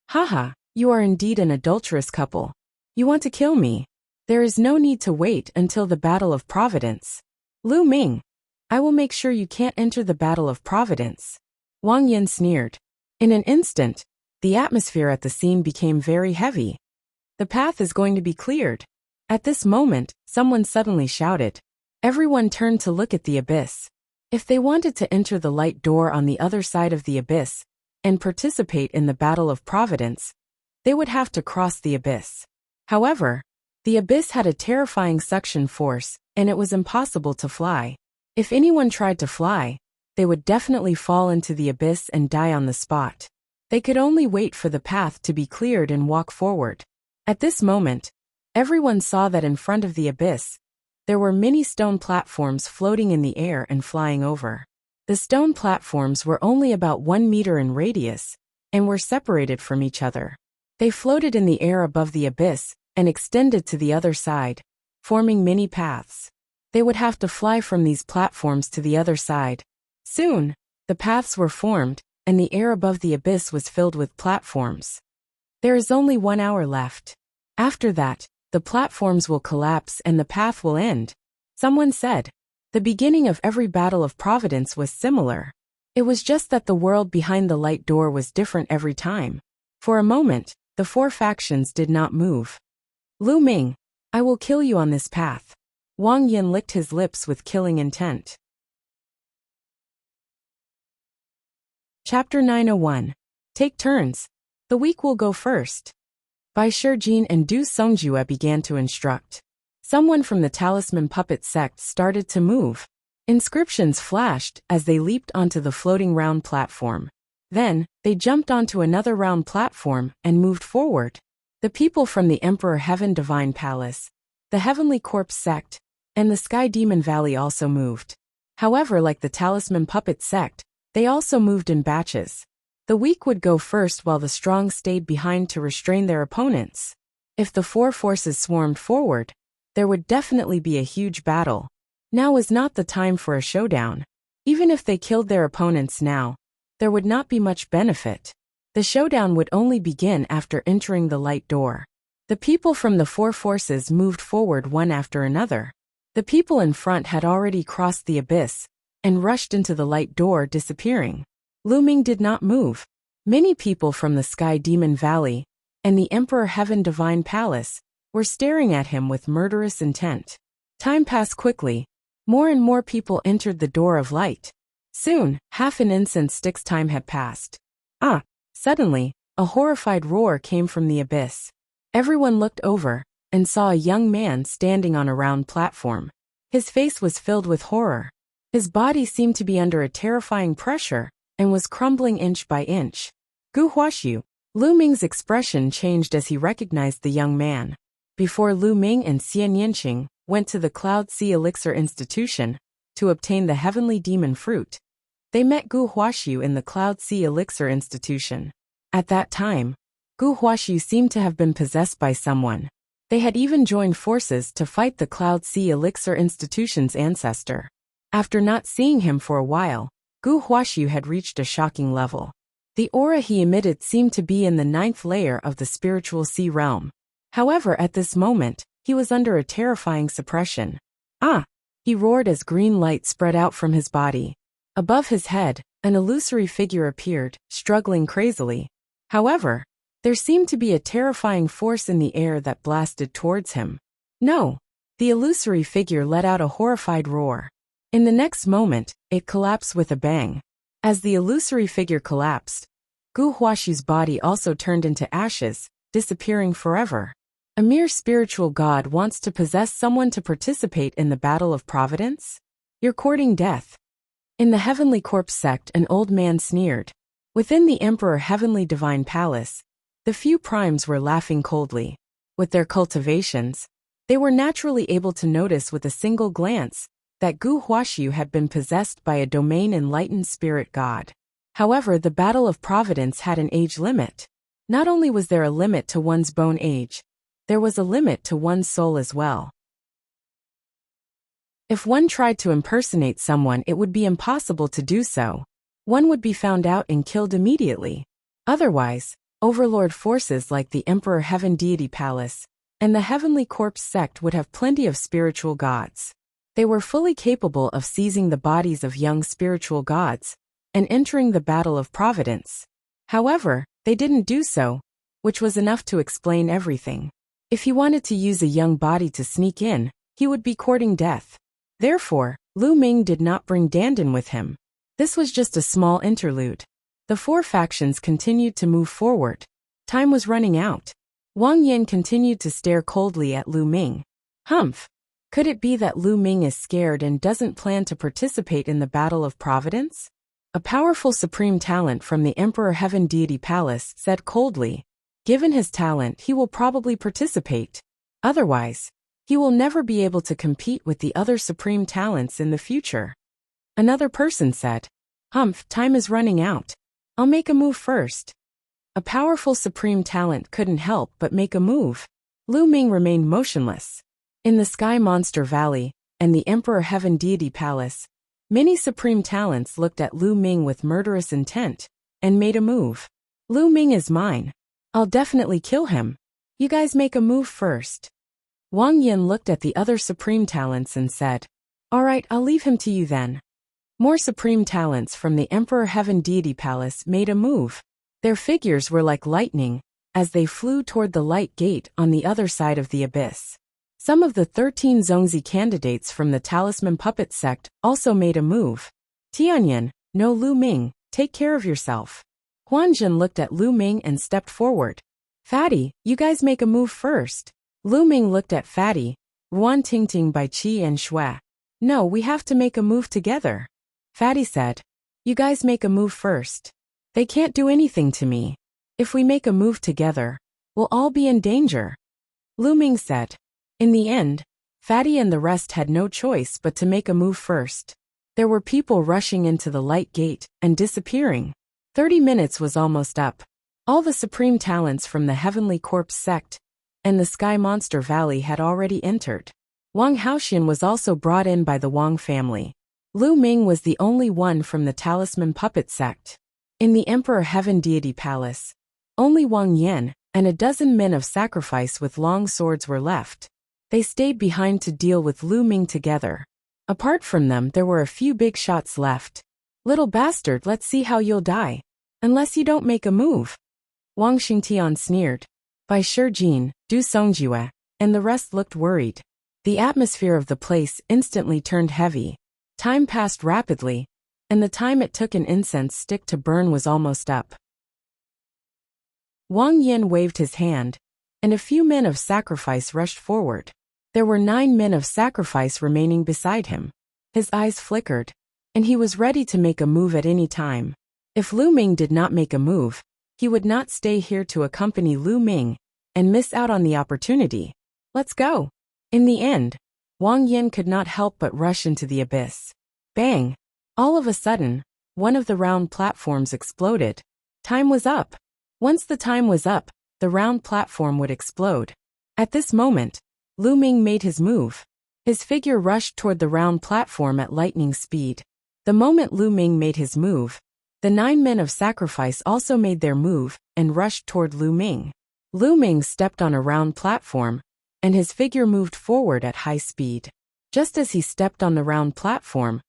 "Haha, you are indeed an adulterous couple. You want to kill me. There is no need to wait until the Battle of Providence. Lu Ming, I will make sure you can't enter the Battle of Providence." Wang Yan sneered. In an instant, the atmosphere at the scene became very heavy. "The path is going to be cleared." At this moment, someone suddenly shouted. Everyone turned to look at the abyss. If they wanted to enter the light door on the other side of the abyss and participate in the Battle of Providence, they would have to cross the abyss. However, the abyss had a terrifying suction force, and it was impossible to fly. If anyone tried to fly, they would definitely fall into the abyss and die on the spot. They could only wait for the path to be cleared and walk forward. At this moment, everyone saw that in front of the abyss, there were many stone platforms floating in the air and flying over. The stone platforms were only about 1 meter in radius, and were separated from each other. They floated in the air above the abyss, and extended to the other side, forming many paths. They would have to fly from these platforms to the other side. Soon, the paths were formed, and the air above the abyss was filled with platforms. There is only 1 hour left. After that, the platforms will collapse and the path will end. Someone said. The beginning of every Battle of Providence was similar. It was just that the world behind the light door was different every time. For a moment, the four factions did not move. Lu Ming, I will kill you on this path. Wang Yin licked his lips with killing intent. Chapter 901. Take turns. The weak will go first. Bai Shijin and Du Songjue began to instruct. Someone from the Talisman Puppet sect started to move. Inscriptions flashed as they leaped onto the floating round platform. Then, they jumped onto another round platform and moved forward. The people from the Emperor Heaven Divine Palace, the Heavenly Corpse sect, and the Sky Demon Valley also moved. However, like the Talisman Puppet sect, they also moved in batches. The weak would go first while the strong stayed behind to restrain their opponents. If the four forces swarmed forward, there would definitely be a huge battle. Now was not the time for a showdown. Even if they killed their opponents now, there would not be much benefit. The showdown would only begin after entering the light door. The people from the four forces moved forward one after another. The people in front had already crossed the abyss and rushed into the light door, disappearing. Lu Ming did not move. Many people from the Sky Demon Valley and the Emperor Heaven Divine Palace were staring at him with murderous intent. Time passed quickly. More and more people entered the door of light. Soon, half an incense stick's time had passed. Suddenly, a horrified roar came from the abyss. Everyone looked over and saw a young man standing on a round platform. His face was filled with horror. His body seemed to be under a terrifying pressure and was crumbling inch by inch. Gu Huaxiu. Lu Ming's expression changed as he recognized the young man. Before Lu Ming and Xian Yinqing went to the Cloud Sea Elixir Institution to obtain the Heavenly Demon Fruit, they met Gu Huaxiu in the Cloud Sea Elixir Institution. At that time, Gu Huaxiu seemed to have been possessed by someone. They had even joined forces to fight the Cloud Sea Elixir Institution's ancestor. After not seeing him for a while, Gu Huaxiu had reached a shocking level. The aura he emitted seemed to be in the 9th layer of the spiritual sea realm. However, at this moment, he was under a terrifying suppression. He roared as green light spread out from his body. Above his head, an illusory figure appeared, struggling crazily. However, there seemed to be a terrifying force in the air that blasted towards him. No! The illusory figure let out a horrified roar. In the next moment, it collapsed with a bang. As the illusory figure collapsed, Gu Huaxiu's body also turned into ashes, disappearing forever. A mere spiritual god wants to possess someone to participate in the battle of providence? You're courting death. In the Heavenly Corpse sect, an old man sneered. Within the Emperor Heavenly Divine Palace, the few primes were laughing coldly. With their cultivations, they were naturally able to notice with a single glance that Gu Huaxiu had been possessed by a domain enlightened spirit god. However, the battle of providence had an age limit. Not only was there a limit to one's bone age, there was a limit to one's soul as well. If one tried to impersonate someone, it would be impossible to do so. One would be found out and killed immediately. Otherwise, overlord forces like the Emperor Heaven Deity Palace and the Heavenly Corpse sect would have plenty of spiritual gods. They were fully capable of seizing the bodies of young spiritual gods and entering the battle of providence. However, they didn't do so, which was enough to explain everything. If he wanted to use a young body to sneak in, he would be courting death. Therefore, Lu Ming did not bring Dandan with him. This was just a small interlude. The four factions continued to move forward. Time was running out. Wang Yin continued to stare coldly at Lu Ming. Humph! Could it be that Lu Ming is scared and doesn't plan to participate in the battle of providence? A powerful supreme talent from the Emperor Heaven Deity Palace said coldly, given his talent, he will probably participate. Otherwise, he will never be able to compete with the other supreme talents in the future. Another person said, Humph, time is running out. I'll make a move first. A powerful supreme talent couldn't help but make a move. Lu Ming remained motionless. In the Sky Monster Valley and the Emperor Heaven Deity Palace, many supreme talents looked at Lu Ming with murderous intent and made a move. Lu Ming is mine. I'll definitely kill him. You guys make a move first. Wang Yin looked at the other supreme talents and said, All right, I'll leave him to you then. More supreme talents from the Emperor Heaven Deity Palace made a move. Their figures were like lightning, as they flew toward the light gate on the other side of the abyss. Some of the 13 Zongzi candidates from the Talisman Puppet sect also made a move. Tianyan, no Lu Ming, take care of yourself. Huanjun looked at Lu Ming and stepped forward. Fatty, you guys make a move first. Lu Ming looked at Fatty, Ruan Tingting by Qi and Shui. No, we have to make a move together. Fatty said. You guys make a move first. They can't do anything to me. If we make a move together, we'll all be in danger. Lu Ming said. In the end, Fatty and the rest had no choice but to make a move first. There were people rushing into the light gate and disappearing. 30 minutes was almost up. All the supreme talents from the Heavenly Corpse sect and the Sky Monster Valley had already entered. Wang Haoxian was also brought in by the Wang family. Lu Ming was the only one from the Talisman Puppet sect. In the Emperor Heaven Deity Palace, only Wang Yan and a dozen men of sacrifice with long swords were left. They stayed behind to deal with Lu Ming together. Apart from them, there were a few big shots left. Little bastard, let's see how you'll die. Unless you don't make a move. Wang Xingtian sneered. By Shijin, Du Songjue, and the rest looked worried. The atmosphere of the place instantly turned heavy. Time passed rapidly, and the time it took an incense stick to burn was almost up. Wang Yin waved his hand, and a few men of sacrifice rushed forward. There were 9 men of sacrifice remaining beside him. His eyes flickered, and he was ready to make a move at any time. If Lu Ming did not make a move, he would not stay here to accompany Lu Ming and miss out on the opportunity. Let's go. In the end, Wang Yin could not help but rush into the abyss. Bang! All of a sudden, one of the round platforms exploded. Time was up. Once the time was up, the round platform would explode. At this moment, Lu Ming made his move. His figure rushed toward the round platform at lightning speed. The moment Lu Ming made his move, the 9 men of sacrifice also made their move and rushed toward Lu Ming. Lu Ming stepped on a round platform, and his figure moved forward at high speed. Just as he stepped on the round platform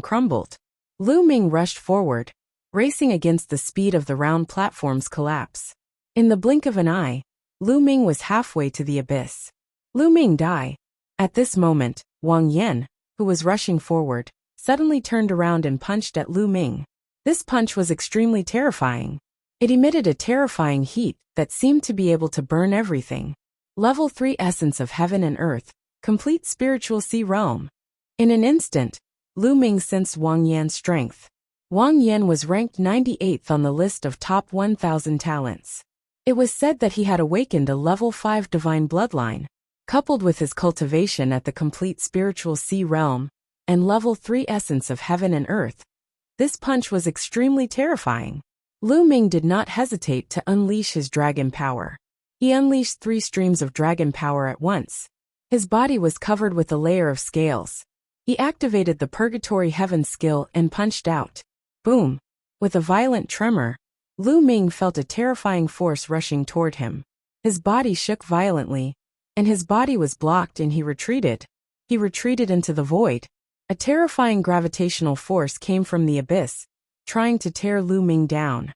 crumbled. Lu Ming rushed forward, racing against the speed of the round platform's collapse. In the blink of an eye, Lu Ming was halfway to the abyss. Lu Ming died. At this moment, Wang Yan, who was rushing forward, suddenly turned around and punched at Lu Ming. This punch was extremely terrifying. It emitted a terrifying heat that seemed to be able to burn everything. Level 3 Essence of Heaven and Earth, Complete Spiritual Sea Realm. In an instant, Lu Ming sensed Wang Yan's strength. Wang Yan was ranked 98th on the list of top 1,000 talents. It was said that he had awakened a level 5 divine bloodline. Coupled with his cultivation at the Complete Spiritual Sea Realm and level 3 Essence of Heaven and Earth, this punch was extremely terrifying. Lu Ming did not hesitate to unleash his dragon power. He unleashed 3 streams of dragon power at once. His body was covered with a layer of scales. He activated the Purgatory Heaven skill and punched out. Boom! With a violent tremor, Lu Ming felt a terrifying force rushing toward him. His body shook violently, and his body was blocked and he retreated. He retreated into the void. A terrifying gravitational force came from the abyss, trying to tear Lu Ming down.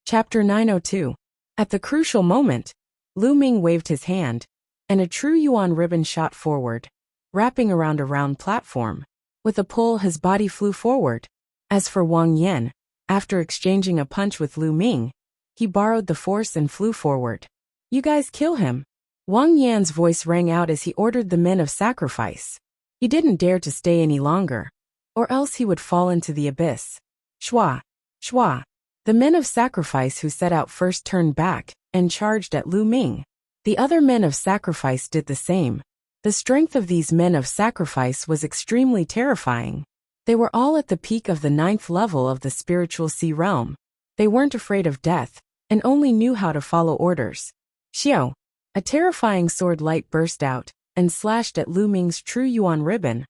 Chapter 902. At the crucial moment, Lu Ming waved his hand, and a true yuan ribbon shot forward, wrapping around a round platform. With a pull, his body flew forward. As for Wang Yan, after exchanging a punch with Lu Ming, he borrowed the force and flew forward. You guys kill him. Wang Yan's voice rang out as he ordered the men of sacrifice. He didn't dare to stay any longer, or else he would fall into the abyss. Shwa! Shwa! The men of sacrifice who set out first turned back and charged at Lu Ming. The other men of sacrifice did the same. The strength of these men of sacrifice was extremely terrifying. They were all at the peak of the 9th level of the spiritual sea realm. They weren't afraid of death, and only knew how to follow orders. Xiao! A terrifying sword light burst out and slashed at Lu Ming's true yuan ribbon,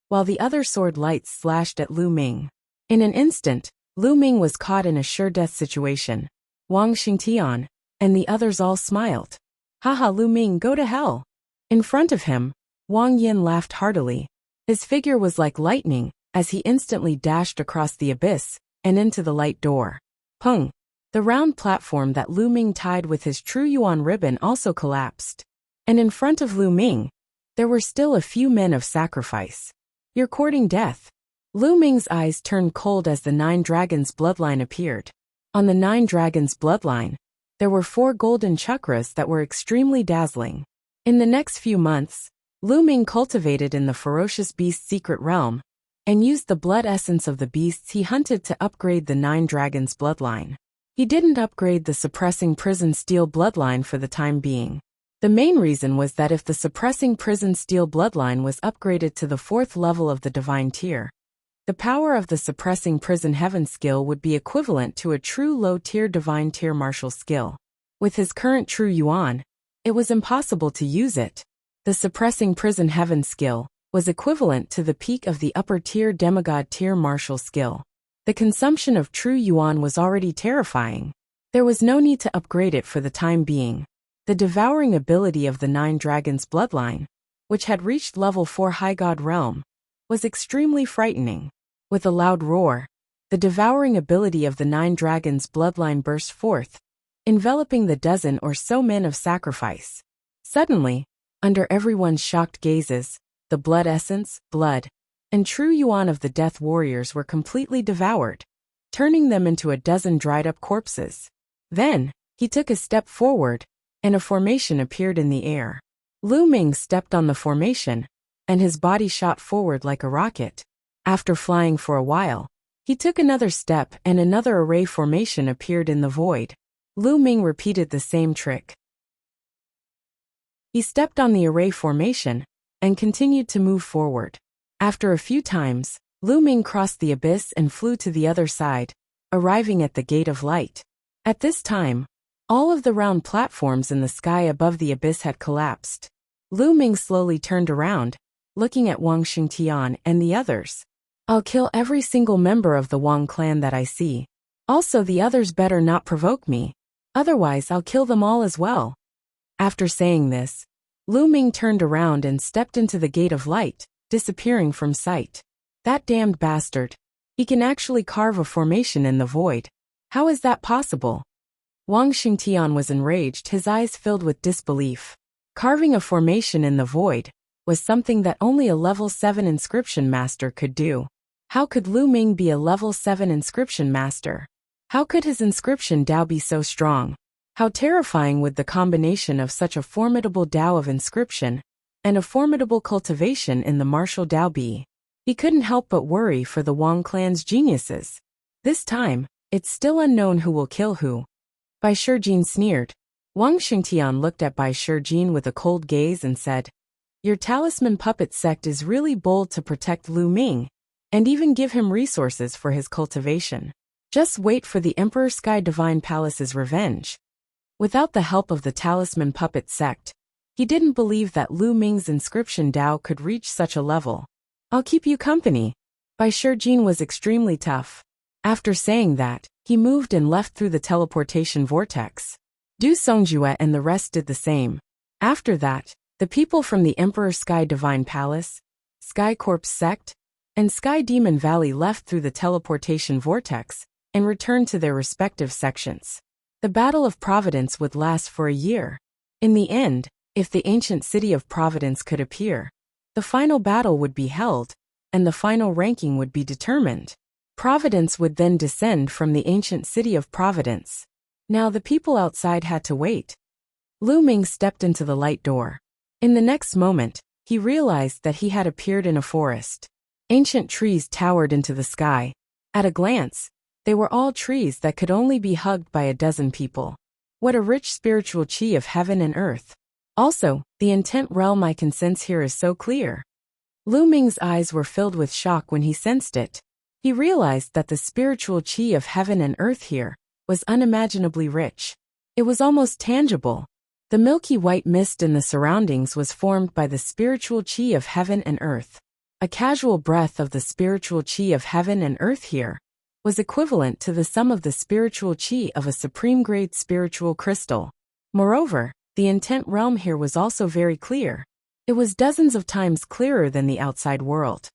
while the other sword lights slashed at Lu Ming. In an instant, Lu Ming was caught in a sure-death situation. Wang Xingtian and the others all smiled. Haha, Lu Ming, go to hell. In front of him, Wang Yin laughed heartily. His figure was like lightning, as he instantly dashed across the abyss and into the light door. Pung! The round platform that Lu Ming tied with his true yuan ribbon also collapsed. And in front of Lu Ming, there were still a few men of sacrifice. You're courting death. Lu Ming's eyes turned cold as the 9 dragons' bloodline appeared. On the 9 dragons' bloodline, there were 4 golden chakras that were extremely dazzling. In the next few months, Lu Ming cultivated in the ferocious beast's secret realm, and used the blood essence of the beasts he hunted to upgrade the 9 dragons' bloodline. He didn't upgrade the suppressing prison steel bloodline for the time being. The main reason was that if the suppressing prison steel bloodline was upgraded to the 4th level of the divine tier, the power of the suppressing prison heaven skill would be equivalent to a true low-tier divine tier martial skill. With his current true yuan, it was impossible to use it. The suppressing prison heaven skill was equivalent to the peak of the upper-tier demigod tier martial skill. The consumption of true yuan was already terrifying. There was no need to upgrade it for the time being. The devouring ability of the 9 dragons' bloodline, which had reached level 4 high god realm, was extremely frightening. With a loud roar, the devouring ability of the 9 dragons' bloodline burst forth, enveloping the dozen or so men of sacrifice. Suddenly, under everyone's shocked gazes, the blood essence, blood, and true yuan of the death warriors were completely devoured, turning them into a dozen dried-up corpses. Then, he took a step forward, and a formation appeared in the air. Lu Ming stepped on the formation, and his body shot forward like a rocket. After flying for a while, he took another step and another array formation appeared in the void. Lu Ming repeated the same trick. He stepped on the array formation, and continued to move forward. After a few times, Lu Ming crossed the abyss and flew to the other side, arriving at the Gate of Light. At this time, all of the round platforms in the sky above the abyss had collapsed. Lu Ming slowly turned around, looking at Wang Xingtian and the others. I'll kill every single member of the Wang clan that I see. Also, the others better not provoke me. Otherwise, I'll kill them all as well. After saying this, Lu Ming turned around and stepped into the Gate of Light, disappearing from sight. That damned bastard. He can actually carve a formation in the void. How is that possible? Wang Xingtian was enraged, his eyes filled with disbelief. Carving a formation in the void was something that only a level 7 inscription master could do. How could Lu Ming be a level 7 inscription master? How could his inscription Dao be so strong? How terrifying would the combination of such a formidable Dao of inscription and a formidable cultivation in the martial Dao be? He couldn't help but worry for the Wang clan's geniuses. This time, it's still unknown who will kill who. Bai Shijin sneered. Wang Xingtian looked at Bai Shijin with a cold gaze and said, "Your talisman puppet sect is really bold to protect Lu Ming, and even give him resources for his cultivation. Just wait for the Emperor Sky Divine Palace's revenge." Without the help of the talisman puppet sect, he didn't believe that Lu Ming's inscription Dao could reach such a level. "I'll keep you company." Bai Shijin was extremely tough. After saying that, he moved and left through the teleportation vortex. Du Songjue and the rest did the same. After that, the people from the Emperor Sky Divine Palace, Sky Corpse Sect, and Sky Demon Valley left through the teleportation vortex and returned to their respective sections. The Battle of Providence would last for a year. In the end, if the ancient city of Providence could appear, the final battle would be held, and the final ranking would be determined. Providence would then descend from the ancient city of Providence. Now the people outside had to wait. Lu Ming stepped into the light door. In the next moment, he realized that he had appeared in a forest. Ancient trees towered into the sky. At a glance, they were all trees that could only be hugged by a dozen people. What a rich spiritual chi of heaven and earth. Also, the intent realm I can sense here is so clear. Lu Ming's eyes were filled with shock when he sensed it. He realized that the spiritual chi of heaven and earth here was unimaginably rich. It was almost tangible. The milky white mist in the surroundings was formed by the spiritual chi of heaven and earth. A casual breath of the spiritual chi of heaven and earth here was equivalent to the sum of the spiritual chi of a supreme-grade spiritual crystal. Moreover, the intent realm here was also very clear. It was dozens of times clearer than the outside world.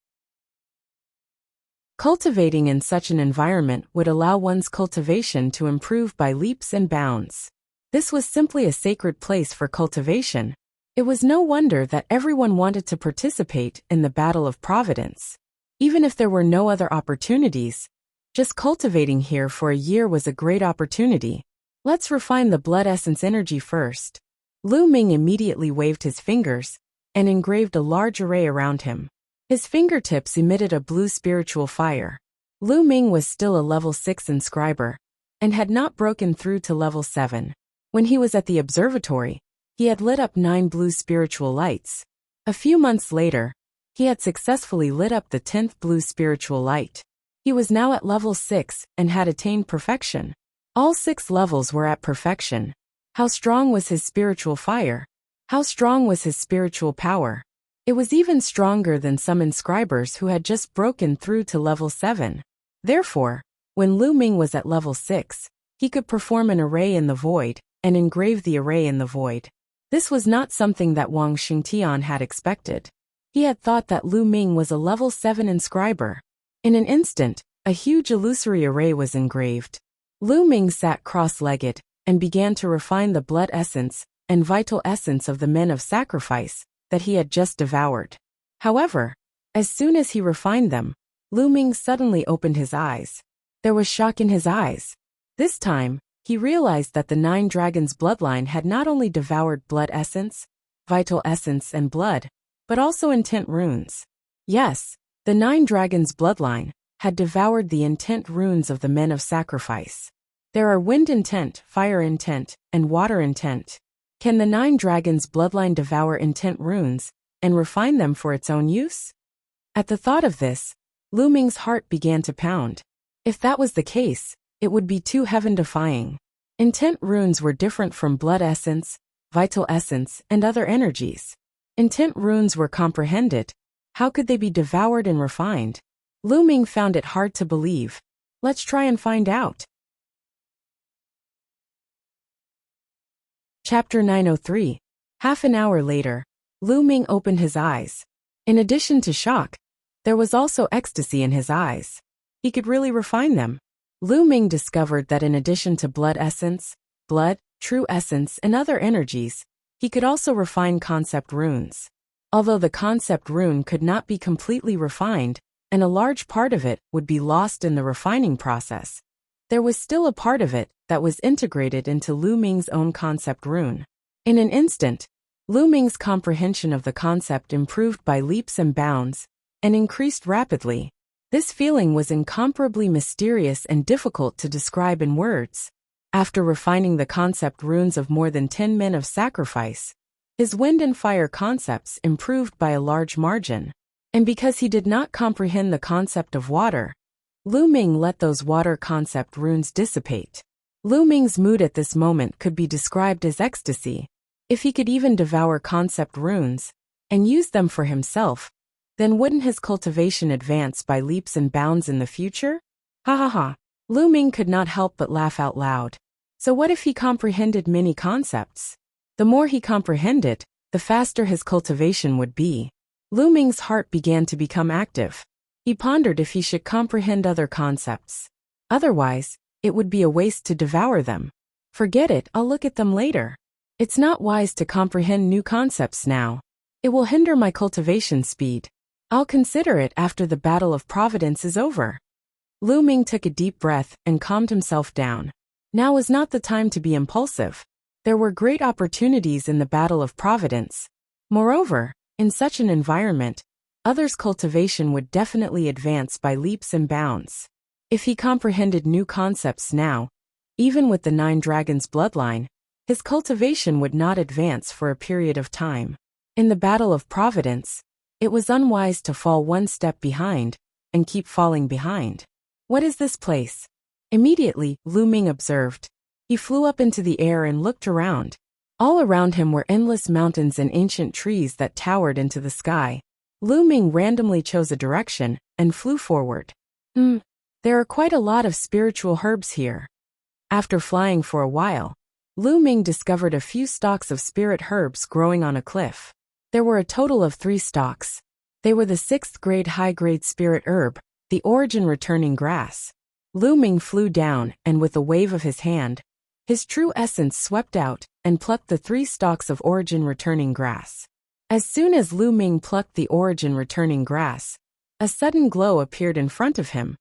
Cultivating in such an environment would allow one's cultivation to improve by leaps and bounds. This was simply a sacred place for cultivation. It was no wonder that everyone wanted to participate in the Battle of Providence. Even if there were no other opportunities, just cultivating here for a year was a great opportunity. Let's refine the blood essence energy first. Lu Ming immediately waved his fingers and engraved a large array around him. His fingertips emitted a blue spiritual fire. Lu Ming was still a level 6 inscriber and had not broken through to level 7. When he was at the observatory, he had lit up 9 blue spiritual lights. A few months later, he had successfully lit up the 10th blue spiritual light. He was now at level 6 and had attained perfection. All 6 levels were at perfection. How strong was his spiritual fire? How strong was his spiritual power? It was even stronger than some inscribers who had just broken through to level 7. Therefore, when Lu Ming was at level 6, he could perform an array in the void and engrave the array in the void. This was not something that Wang Xingtian had expected. He had thought that Lu Ming was a level 7 inscriber. In an instant, a huge illusory array was engraved. Lu Ming sat cross-legged and began to refine the blood essence and vital essence of the men of sacrifice that he had just devoured. However, as soon as he refined them, Lu Ming suddenly opened his eyes. There was shock in his eyes. This time, he realized that the 9 dragons' bloodline had not only devoured blood essence, vital essence and blood, but also intent runes. Yes, the 9 dragons' bloodline had devoured the intent runes of the men of sacrifice. There are wind intent, fire intent, and water intent. Can the 9 dragons' bloodline devour intent runes and refine them for its own use? At the thought of this, Lu Ming's heart began to pound. If that was the case, it would be too heaven-defying. Intent runes were different from blood essence, vital essence, and other energies. Intent runes were comprehended. How could they be devoured and refined? Lu Ming found it hard to believe. Let's try and find out. Chapter 903. Half an hour later, Lu Ming opened his eyes. In addition to shock, there was also ecstasy in his eyes. He could really refine them. Lu Ming discovered that in addition to blood essence, blood, true essence, and other energies, he could also refine concept runes. Although the concept rune could not be completely refined, and a large part of it would be lost in the refining process, there was still a part of it that was integrated into Lu Ming's own concept rune. In an instant, Lu Ming's comprehension of the concept improved by leaps and bounds, and increased rapidly. This feeling was incomparably mysterious and difficult to describe in words. After refining the concept runes of more than 10 men of sacrifice, his wind and fire concepts improved by a large margin. And because he did not comprehend the concept of water, Lu Ming let those water concept runes dissipate. Lu Ming's mood at this moment could be described as ecstasy. If he could even devour concept runes and use them for himself, then wouldn't his cultivation advance by leaps and bounds in the future? Ha ha ha. Lu Ming could not help but laugh out loud. So what if he comprehended many concepts? The more he comprehended, the faster his cultivation would be. Lu Ming's heart began to become active. He pondered if he should comprehend other concepts. Otherwise, it would be a waste to devour them. Forget it, I'll look at them later. It's not wise to comprehend new concepts now. It will hinder my cultivation speed. I'll consider it after the Battle of Providence is over. Lu Ming took a deep breath and calmed himself down. Now was not the time to be impulsive. There were great opportunities in the Battle of Providence. Moreover, in such an environment, others' cultivation would definitely advance by leaps and bounds. If he comprehended new concepts now, even with the 9 dragons bloodline, his cultivation would not advance for a period of time. In the Battle of Providence, it was unwise to fall one step behind and keep falling behind. What is this place? Immediately, Lu Ming observed. He flew up into the air and looked around. All around him were endless mountains and ancient trees that towered into the sky. Lu Ming randomly chose a direction and flew forward. There are quite a lot of spiritual herbs here. After flying for a while, Lu Ming discovered a few stalks of spirit herbs growing on a cliff. There were a total of 3 stalks. They were the 6th grade high-grade spirit herb, the origin returning grass. Lu Ming flew down, and with a wave of his hand, his true essence swept out and plucked the 3 stalks of origin returning grass. As soon as Lu Ming plucked the origin returning grass, a sudden glow appeared in front of him,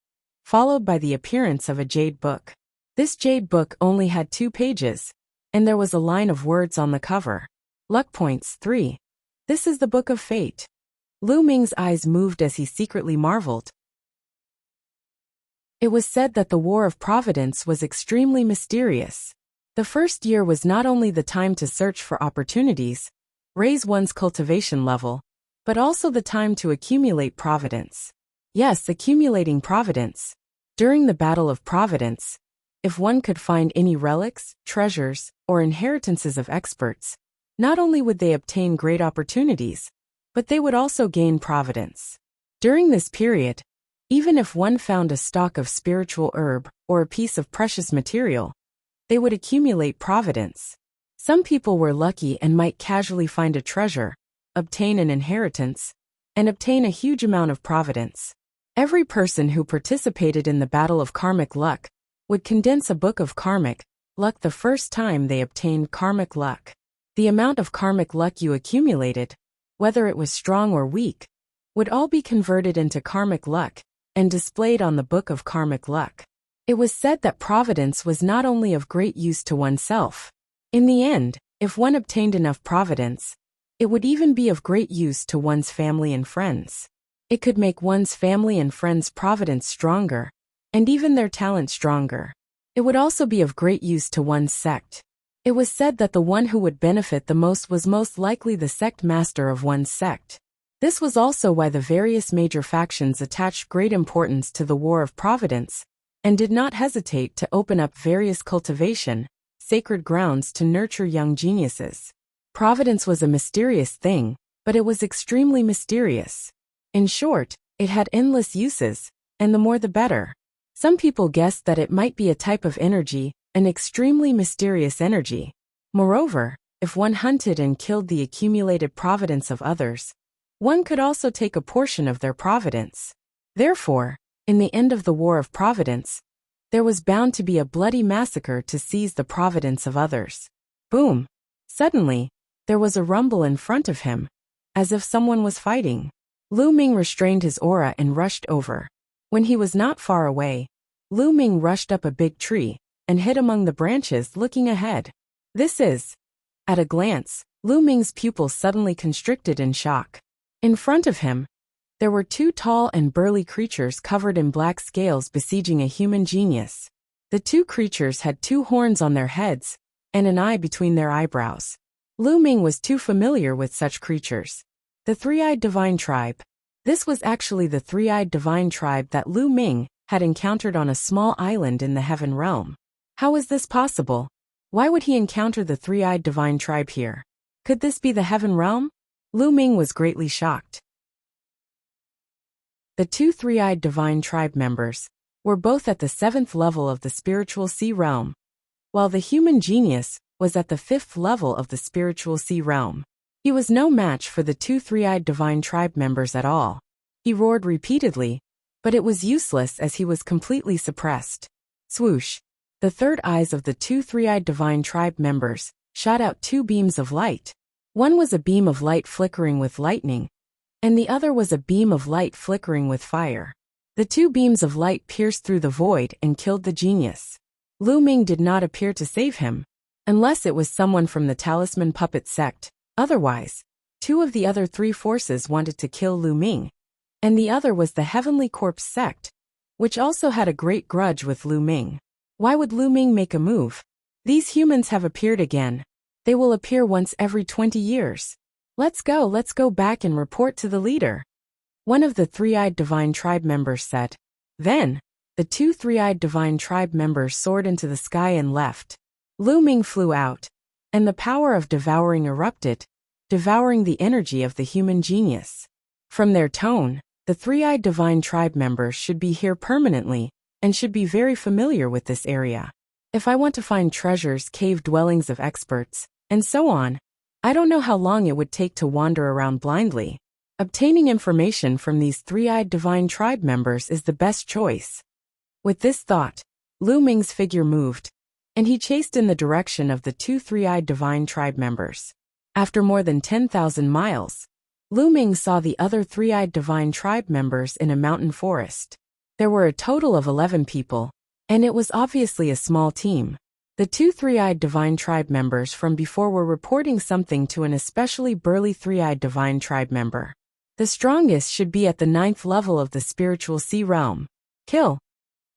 followed by the appearance of a jade book. This jade book only had 2 pages, and there was a line of words on the cover. Luck points 3. This is the Book of Fate. Lu Ming's eyes moved as he secretly marveled. It was said that the War of Providence was extremely mysterious. The first year was not only the time to search for opportunities, raise one's cultivation level, but also the time to accumulate providence. Yes, accumulating providence. During the Battle of Providence, if one could find any relics, treasures, or inheritances of experts, not only would they obtain great opportunities, but they would also gain providence. During this period, even if one found a stalk of spiritual herb or a piece of precious material, they would accumulate providence. Some people were lucky and might casually find a treasure, obtain an inheritance, and obtain a huge amount of providence. Every person who participated in the Battle of Karmic Luck would condense a book of karmic luck the first time they obtained karmic luck. The amount of karmic luck you accumulated, whether it was strong or weak, would all be converted into karmic luck and displayed on the book of karmic luck. It was said that providence was not only of great use to oneself. In the end, if one obtained enough providence, it would even be of great use to one's family and friends. It could make one's family and friends' providence stronger, and even their talent stronger. It would also be of great use to one's sect. It was said that the one who would benefit the most was most likely the sect master of one's sect. This was also why the various major factions attached great importance to the War of Providence, and did not hesitate to open up various cultivation, sacred grounds to nurture young geniuses. Providence was a mysterious thing, but it was extremely mysterious. In short, it had endless uses, and the more the better. Some people guessed that it might be a type of energy, an extremely mysterious energy. Moreover, if one hunted and killed the accumulated providence of others, one could also take a portion of their providence. Therefore, in the end of the War of Providence, there was bound to be a bloody massacre to seize the providence of others. Boom! Suddenly, there was a rumble in front of him, as if someone was fighting. Lu Ming restrained his aura and rushed over. When he was not far away, Lu Ming rushed up a big tree and hid among the branches looking ahead. This is... At a glance, Lu Ming's pupils suddenly constricted in shock. In front of him, there were 2 tall and burly creatures covered in black scales besieging a human genius. The 2 creatures had 2 horns on their heads and an eye between their eyebrows. Lu Ming was too familiar with such creatures. The 3-eyed divine tribe. This was actually the 3-eyed divine tribe that Lu Ming had encountered on a small island in the heaven realm. How was this possible? Why would he encounter the 3-eyed divine tribe here? Could this be the heaven realm? Lu Ming was greatly shocked. The 2 3-eyed divine tribe members were both at the 7th level of the spiritual sea realm, while the human genius was at the 5th level of the spiritual sea realm. He was no match for the 2 3-eyed divine tribe members at all. He roared repeatedly, but it was useless as he was completely suppressed. Swoosh! The 3rd eyes of the 2 3-eyed divine tribe members shot out 2 beams of light. One was a beam of light flickering with lightning, and the other was a beam of light flickering with fire. The 2 beams of light pierced through the void and killed the genius. Lu Ming did not appear to save him, unless it was someone from the Talisman Puppet sect. Otherwise, 2 of the other 3 forces wanted to kill Lu Ming, and the other was the Heavenly Corpse sect, which also had a great grudge with Lu Ming. Why would Lu Ming make a move? These humans have appeared again. They will appear once every 20 years. Let's go back and report to the leader. One of the 3-eyed divine tribe members said. Then, the 2 3-eyed divine tribe members soared into the sky and left. Lu Ming flew out, and the power of devouring erupted, devouring the energy of the human genius. From their tone, the 3-eyed divine tribe members should be here permanently, and should be very familiar with this area. If I want to find treasures, cave dwellings of experts, and so on, I don't know how long it would take to wander around blindly. Obtaining information from these three-eyed divine tribe members is the best choice. With this thought, Lu Ming's figure moved, and he chased in the direction of the two three-eyed divine tribe members. After more than 10,000 miles, Lu Ming saw the other three-eyed divine tribe members in a mountain forest. There were a total of 11 people, and it was obviously a small team. The two three-eyed divine tribe members from before were reporting something to an especially burly three-eyed divine tribe member. The strongest should be at the 9th level of the spiritual sea realm. Kill!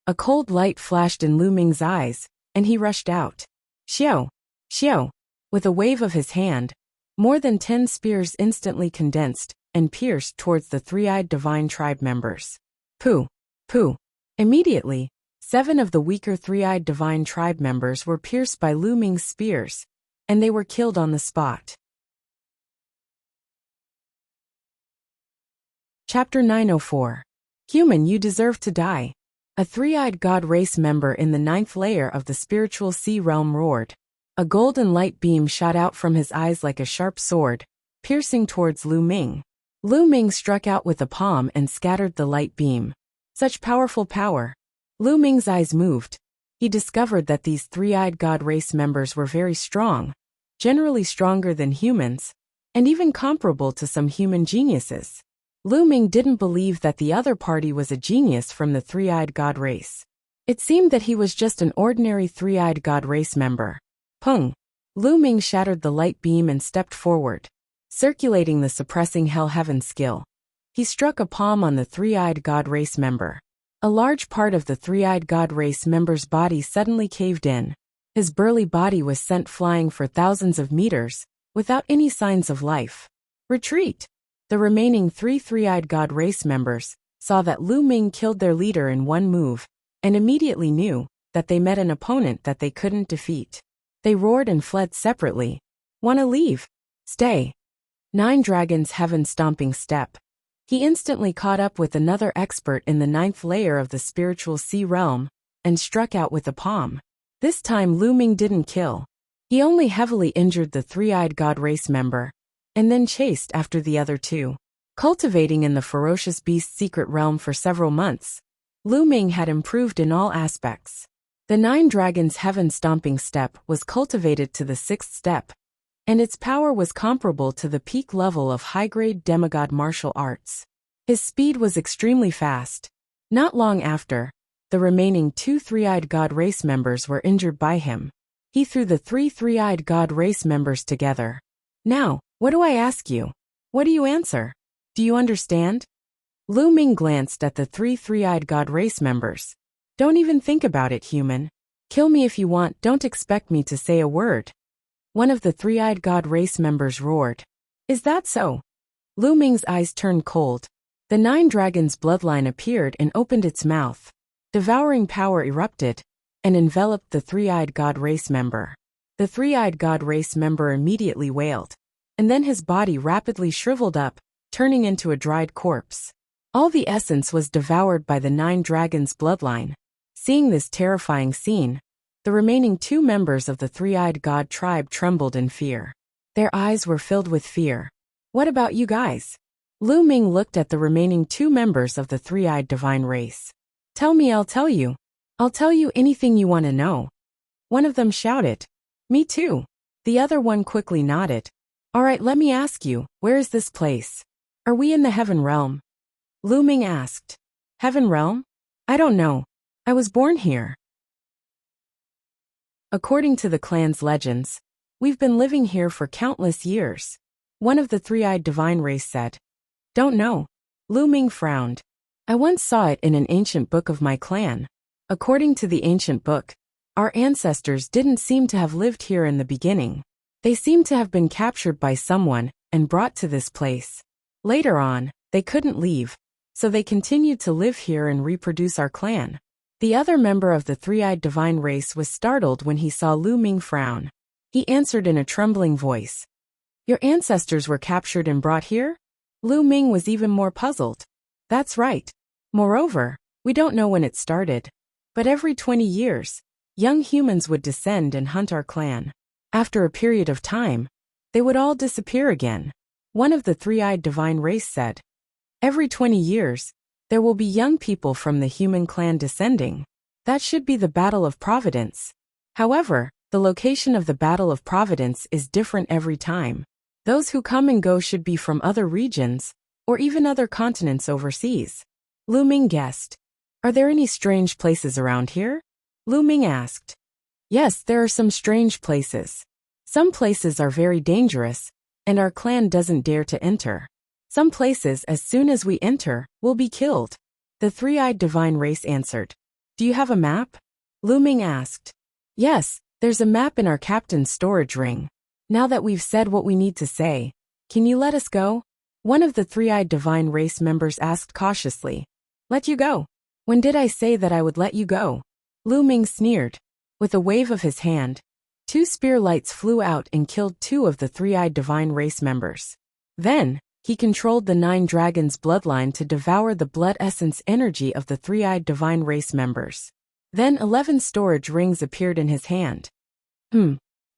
A cold light flashed in Lu Ming's eyes, and he rushed out. Xiao! Xiao! With a wave of his hand, more than 10 spears instantly condensed and pierced towards the three-eyed divine tribe members. Pooh! Pooh! Immediately, 7 of the weaker three-eyed divine tribe members were pierced by Lu Ming's spears, and they were killed on the spot. Chapter 904. Human, you deserve to die. A three-eyed god race member in the 9th layer of the spiritual sea realm roared. A golden light beam shot out from his eyes like a sharp sword, piercing towards Lu Ming. Lu Ming struck out with a palm and scattered the light beam. Such powerful power. Lu Ming's eyes moved. He discovered that these three-eyed god race members were very strong, generally stronger than humans, and even comparable to some human geniuses. Lu Ming didn't believe that the other party was a genius from the three-eyed god race. It seemed that he was just an ordinary three-eyed god race member. Pung! Lu Ming shattered the light beam and stepped forward, circulating the suppressing hell heaven skill. He struck a palm on the three-eyed god race member. A large part of the three-eyed god race member's body suddenly caved in. His burly body was sent flying for thousands of meters, without any signs of life. Retreat! The remaining three-eyed god race members saw that Lu Ming killed their leader in one move, and immediately knew that they met an opponent that they couldn't defeat. They roared and fled separately. Wanna leave? Stay. 9 Dragons Heaven Stomping Step. He instantly caught up with another expert in the 9th layer of the spiritual sea realm, and struck out with a palm. This time Lu Ming didn't kill. He only heavily injured the three-eyed god race member, and then chased after the other two. Cultivating in the ferocious beast secret realm for several months, Lu Ming had improved in all aspects. The 9 Dragons Heaven Stomping Step was cultivated to the 6th step, and its power was comparable to the peak level of high-grade demigod martial arts. His speed was extremely fast. Not long after, the remaining 2 three-eyed god race members were injured by him. He threw the 3 three-eyed god race members together. Now, what do I ask you? What do you answer? Do you understand? Lu Ming glanced at the 3 three-eyed god race members. Don't even think about it, human. Kill me if you want, don't expect me to say a word. One of the three-eyed god race members roared. Is that so? Lu Ming's eyes turned cold. The 9 dragons bloodline appeared and opened its mouth. Devouring power erupted and enveloped the three-eyed god race member. The three-eyed god race member immediately wailed, and then his body rapidly shriveled up, turning into a dried corpse. All the essence was devoured by the 9 dragons bloodline. Seeing this terrifying scene, the remaining 2 members of the three-eyed god tribe trembled in fear. Their eyes were filled with fear. What about you guys? Lu Ming looked at the remaining 2 members of the three-eyed divine race. Tell me, I'll tell you. I'll tell you anything you want to know. One of them shouted. Me too. The other one quickly nodded. All right, let me ask you, where is this place? Are we in the heaven realm? Lu Ming asked. Heaven realm? I don't know. I was born here. According to the clan's legends, we've been living here for countless years. One of the three-eyed divine race said. Don't know. Lu Ming frowned. I once saw it in an ancient book of my clan. According to the ancient book, our ancestors didn't seem to have lived here in the beginning. They seemed to have been captured by someone and brought to this place. Later on, they couldn't leave, so they continued to live here and reproduce our clan. The other member of the three-eyed divine race was startled when he saw Lu Ming frown. He answered in a trembling voice. Your ancestors were captured and brought here? Lu Ming was even more puzzled. That's right. Moreover, we don't know when it started. But every 20 years, young humans would descend and hunt our clan. After a period of time, they would all disappear again. One of the three-eyed divine race said, "Every 20 years, there will be young people from the human clan descending. That should be the Battle of Providence. However, the location of the Battle of Providence is different every time. Those who come and go should be from other regions, or even other continents overseas." Lu Ming guessed, "Are there any strange places around here?" Lu Ming asked. "Yes, there are some strange places. Some places are very dangerous, and our clan doesn't dare to enter. Some places, as soon as we enter, will be killed." The three-eyed divine race answered. "Do you have a map?" Lu Ming asked. "Yes, there's a map in our captain's storage ring. Now that we've said what we need to say, can you let us go?" One of the three-eyed divine race members asked cautiously. "Let you go? When did I say that I would let you go?" Lu Ming sneered. With a wave of his hand, 2 spear lights flew out and killed 2 of the three-eyed divine race members. Then, he controlled the 9 dragons' bloodline to devour the blood essence energy of the three-eyed divine race members. Then 11 storage rings appeared in his hand.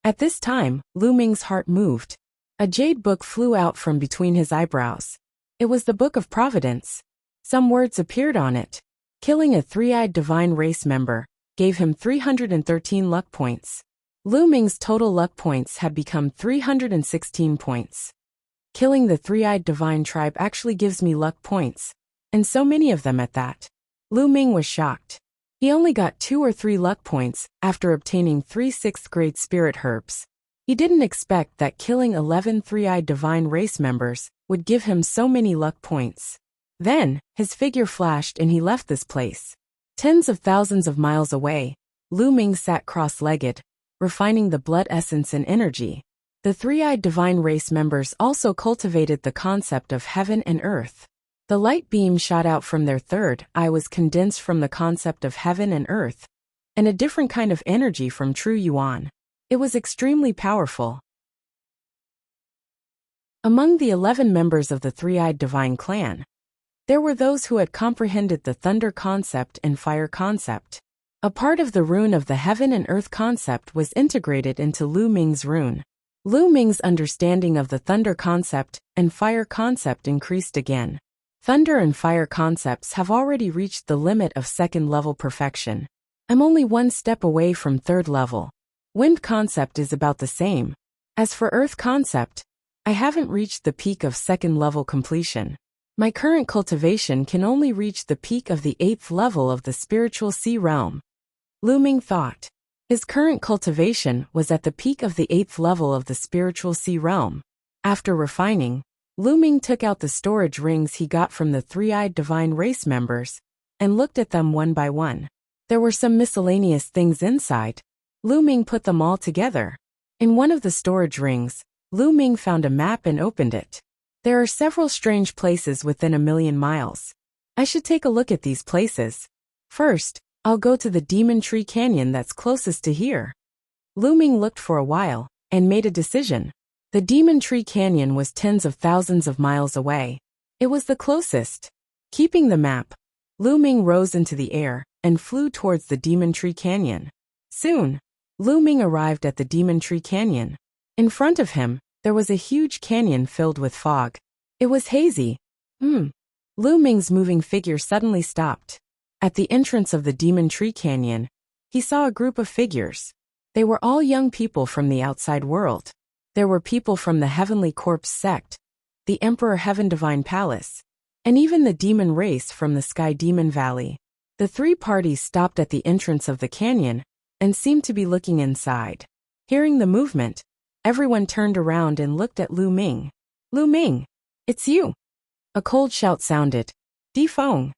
At this time, Lu Ming's heart moved. A jade book flew out from between his eyebrows. It was the Book of Providence. Some words appeared on it. Killing a three-eyed divine race member gave him 313 luck points. Lu Ming's total luck points had become 316 points. Killing the three-eyed divine tribe actually gives me luck points, and so many of them at that. Lu Ming was shocked. He only got 2 or 3 luck points after obtaining 3 6th-grade spirit herbs. He didn't expect that killing 11 three-eyed divine race members would give him so many luck points. Then, his figure flashed and he left this place. Tens of thousands of miles away, Lu Ming sat cross-legged, refining the blood essence and energy. The three-eyed divine race members also cultivated the concept of heaven and earth. The light beam shot out from their third eye was condensed from the concept of heaven and earth, and a different kind of energy from true yuan. It was extremely powerful. Among the 11 members of the three-eyed divine clan, there were those who had comprehended the thunder concept and fire concept. A part of the rune of the heaven and earth concept was integrated into Lu Ming's rune. Lu Ming's understanding of the thunder concept and fire concept increased again. Thunder and fire concepts have already reached the limit of 2nd level perfection. I'm only 1 step away from 3rd level. Wind concept is about the same. As for earth concept, I haven't reached the peak of 2nd level completion. My current cultivation can only reach the peak of the 8th level of the spiritual sea realm. Lu Ming thought. His current cultivation was at the peak of the 8th level of the spiritual sea realm. After refining, Lu Ming took out the storage rings he got from the three-eyed divine race members and looked at them one by one. There were some miscellaneous things inside. Lu Ming put them all together. In one of the storage rings, Lu Ming found a map and opened it. There are several strange places within 1,000,000 miles. I should take a look at these places. First, I'll go to the Demon Tree Canyon that's closest to here. Lu Ming looked for a while and made a decision. The Demon Tree Canyon was tens of thousands of miles away. It was the closest. Keeping the map, Lu Ming rose into the air and flew towards the Demon Tree Canyon. Soon, Lu Ming arrived at the Demon Tree Canyon. In front of him, there was a huge canyon filled with fog. It was hazy. Lu Ming's moving figure suddenly stopped. At the entrance of the Demon Tree Canyon, he saw a group of figures. They were all young people from the outside world. There were people from the Heavenly Corpse sect, the Emperor Heaven Divine Palace, and even the demon race from the Sky Demon Valley. The 3 parties stopped at the entrance of the canyon and seemed to be looking inside. Hearing the movement, everyone turned around and looked at Lu Ming. "Lu Ming, it's you!" A cold shout sounded. "Di Feng."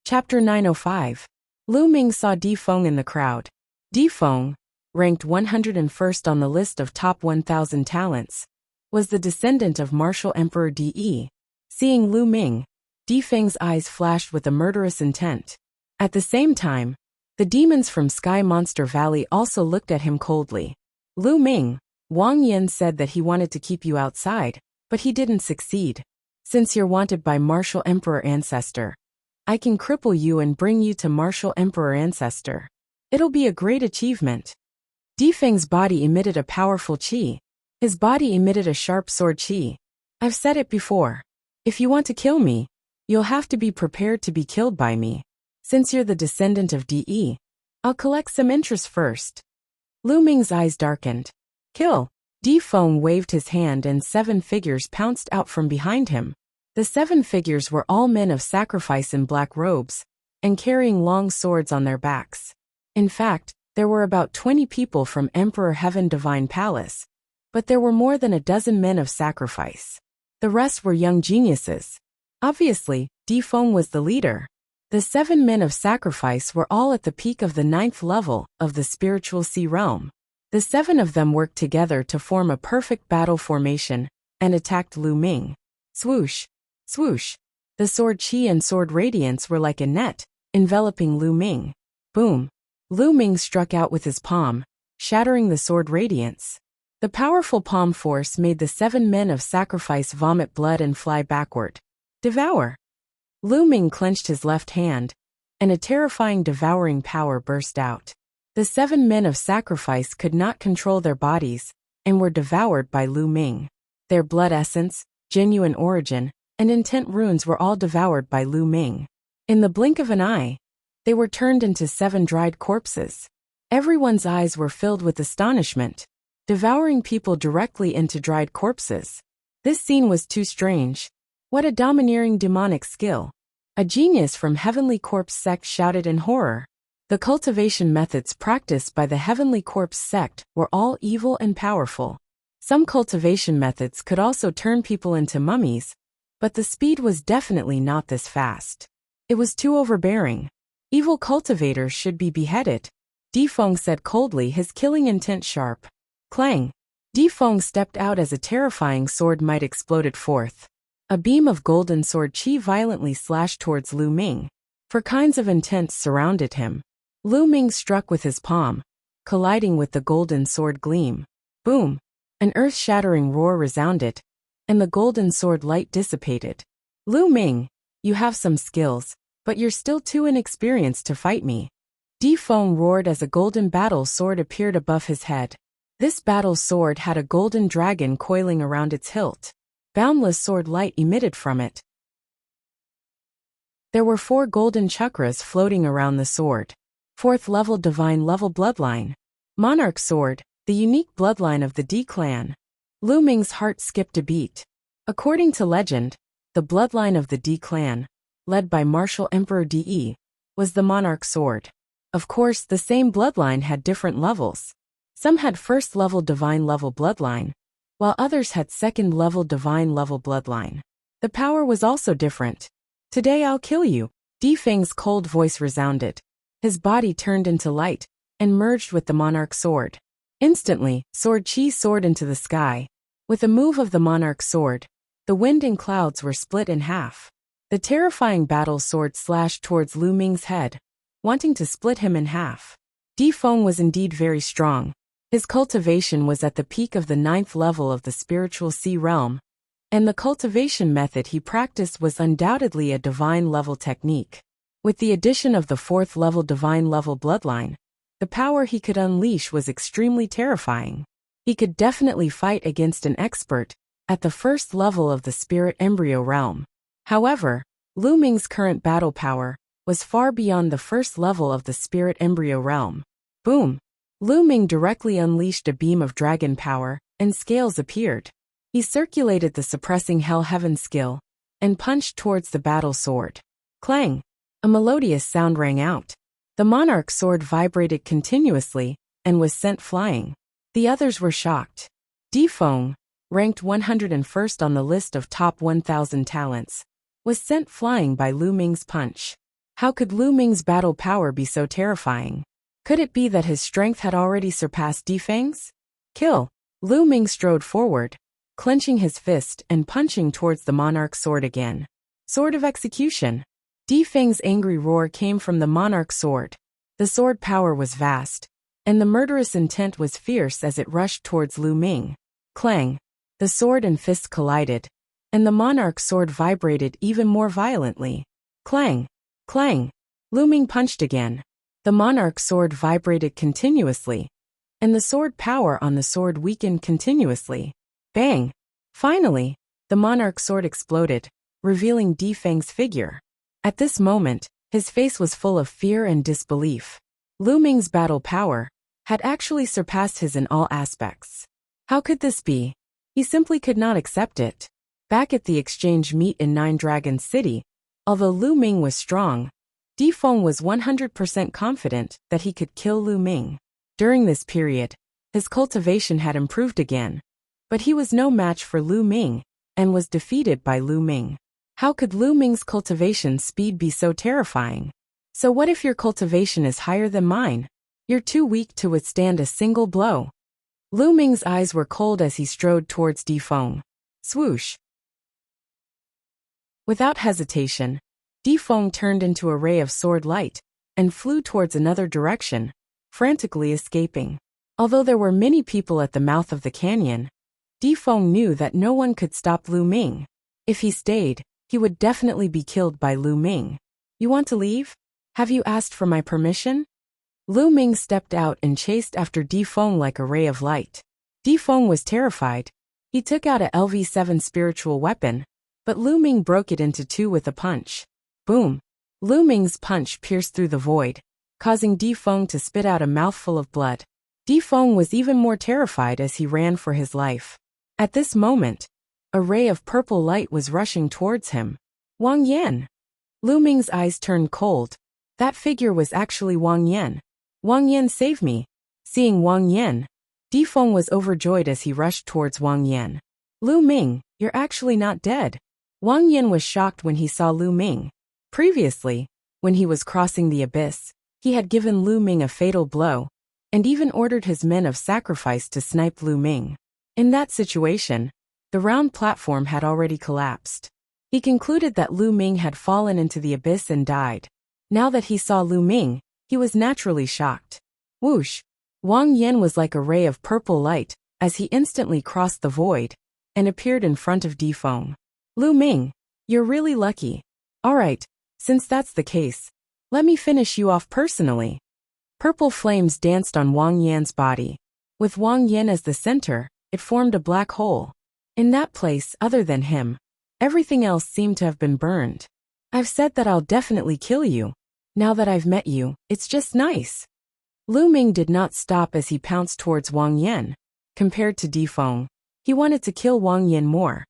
Chapter 905. Lu Ming saw Di Feng in the crowd. Di Feng, ranked 101st on the list of top 1,000 talents, was the descendant of Martial Emperor Di. Seeing Lu Ming, Di Feng's eyes flashed with a murderous intent. At the same time, the demons from Sky Monster Valley also looked at him coldly. "Lu Ming, Wang Yan said that he wanted to keep you outside, but he didn't succeed. Since you're wanted by Martial Emperor Ancestor, I can cripple you and bring you to Martial Emperor Ancestor. It'll be a great achievement." Difeng's body emitted a powerful qi. His body emitted a sharp sword qi. I've said it before. If you want to kill me, you'll have to be prepared to be killed by me. Since you're the descendant of De, I'll collect some interest first. Lu Ming's eyes darkened. Kill. Difeng waved his hand and 7 figures pounced out from behind him. The 7 figures were all men of sacrifice in black robes, and carrying long swords on their backs. In fact, there were about 20 people from Emperor Heaven Divine Palace, but there were more than a dozen men of sacrifice. The rest were young geniuses. Obviously, Difeng was the leader. The 7 men of sacrifice were all at the peak of the 9th level of the spiritual sea realm. The 7 of them worked together to form a perfect battle formation and attacked Lu Ming. Swoosh, swoosh. The sword qi and sword radiance were like a net, enveloping Lu Ming. Boom. Lu Ming struck out with his palm, shattering the sword radiance. The powerful palm force made the 7 men of sacrifice vomit blood and fly backward. Devour. Lu Ming clenched his left hand, and a terrifying devouring power burst out. The 7 men of sacrifice could not control their bodies, and were devoured by Lu Ming. Their blood essence, genuine origin, and intent runes were all devoured by Lu Ming. In the blink of an eye, they were turned into 7 dried corpses. Everyone's eyes were filled with astonishment, devouring people directly into dried corpses. This scene was too strange. What a domineering demonic skill. A genius from Heavenly Corpse sect shouted in horror. The cultivation methods practiced by the Heavenly Corpse sect were all evil and powerful. Some cultivation methods could also turn people into mummies, but the speed was definitely not this fast. It was too overbearing. Evil cultivators should be beheaded. Difeng said coldly, his killing intent sharp. Clang. Difeng stepped out as a terrifying sword might exploded forth. A beam of golden sword qi violently slashed towards Lu Ming. 4 kinds of intents surrounded him. Lu Ming struck with his palm, colliding with the golden sword gleam. Boom! An earth-shattering roar resounded, and the golden sword light dissipated. Lu Ming, you have some skills, but you're still too inexperienced to fight me. Difeng roared as a golden battle sword appeared above his head. This battle sword had a golden dragon coiling around its hilt. Boundless sword light emitted from it. There were 4 golden chakras floating around the sword. 4th level divine level bloodline. Monarch sword, the unique bloodline of the D clan. Lu Ming's heart skipped a beat. According to legend, the bloodline of the D clan, led by Martial Emperor De, was the monarch sword. Of course, the same bloodline had different levels. Some had 1st level divine level bloodline, while others had 2nd level divine level bloodline. The power was also different. Today I'll kill you. Difeng's cold voice resounded. His body turned into light, and merged with the monarch sword. Instantly, sword qi soared into the sky. With a move of the monarch sword, the wind and clouds were split in half. The terrifying battle sword slashed towards Lu Ming's head, wanting to split him in half. Difeng was indeed very strong. His cultivation was at the peak of the 9th level of the spiritual sea realm, and the cultivation method he practiced was undoubtedly a divine level technique. With the addition of the 4th level divine level bloodline, the power he could unleash was extremely terrifying. He could definitely fight against an expert at the 1st level of the spirit embryo realm. However, Lu Ming's current battle power was far beyond the 1st level of the spirit embryo realm. Boom! Lu Ming directly unleashed a beam of dragon power, and scales appeared. He circulated the suppressing hell heaven skill, and punched towards the battle sword. Clang! A melodious sound rang out. The monarch sword vibrated continuously, and was sent flying. The others were shocked. Difeng, ranked 101st on the list of top 1,000 talents, was sent flying by Lu Ming's punch. How could Lu Ming's battle power be so terrifying? Could it be that his strength had already surpassed Difeng's? Kill! Lu Ming strode forward, clenching his fist and punching towards the monarch sword again. Sword of execution! Difeng's angry roar came from the monarch sword. The sword power was vast, and the murderous intent was fierce as it rushed towards Lu Ming. Clang! The sword and fists collided, and the monarch sword vibrated even more violently. Clang! Clang! Lu Ming punched again. The monarch sword vibrated continuously, and the sword power on the sword weakened continuously. Bang! Finally, the monarch's sword exploded, revealing Di Feng's figure. At this moment, his face was full of fear and disbelief. Lu Ming's battle power had actually surpassed his in all aspects. How could this be? He simply could not accept it. Back at the exchange meet in Nine Dragons City, although Lu Ming was strong, Di Feng was 100% confident that he could kill Lu Ming. During this period, his cultivation had improved again, but he was no match for Lu Ming and was defeated by Lu Ming. How could Lu Ming's cultivation speed be so terrifying? So what if your cultivation is higher than mine? You're too weak to withstand a single blow. Lu Ming's eyes were cold as he strode towards Di Feng. Swoosh! Without hesitation, Di Feng turned into a ray of sword light and flew towards another direction, frantically escaping. Although there were many people at the mouth of the canyon, Di Feng knew that no one could stop Lu Ming. If he stayed, he would definitely be killed by Lu Ming. You want to leave? Have you asked for my permission? Lu Ming stepped out and chased after Di Feng like a ray of light. Di Feng was terrified. He took out a LV7 spiritual weapon, but Lu Ming broke it into two with a punch. Boom! Lu Ming's punch pierced through the void, causing Di Feng to spit out a mouthful of blood. Di Feng was even more terrified as he ran for his life. At this moment, a ray of purple light was rushing towards him. Wang Yan! Lu Ming's eyes turned cold. That figure was actually Wang Yan. Wang Yan, save me! Seeing Wang Yan, Di Feng was overjoyed as he rushed towards Wang Yan. Lu Ming, you're actually not dead. Wang Yan was shocked when he saw Lu Ming. Previously, when he was crossing the abyss, he had given Lu Ming a fatal blow, and even ordered his men of sacrifice to snipe Lu Ming. In that situation, the round platform had already collapsed. He concluded that Lu Ming had fallen into the abyss and died. Now that he saw Lu Ming, he was naturally shocked. Whoosh! Wang Yan was like a ray of purple light as he instantly crossed the void and appeared in front of Di Feng. Lu Ming, you're really lucky. Alright, since that's the case, let me finish you off personally. Purple flames danced on Wang Yan's body. With Wang Yan as the center, it formed a black hole. In that place, other than him, everything else seemed to have been burned. I've said that I'll definitely kill you. Now that I've met you, it's just nice. Lu Ming did not stop as he pounced towards Wang Yan. Compared to Di Feng, he wanted to kill Wang Yan more.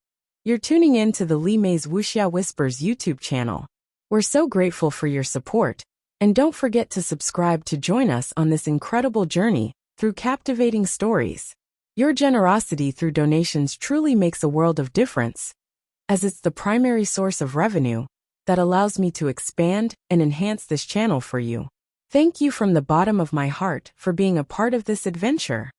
You're tuning in to the Li Mei's Wuxia Whispers YouTube channel. We're so grateful for your support, and don't forget to subscribe to join us on this incredible journey through captivating stories. Your generosity through donations truly makes a world of difference, as it's the primary source of revenue that allows me to expand and enhance this channel for you. Thank you from the bottom of my heart for being a part of this adventure.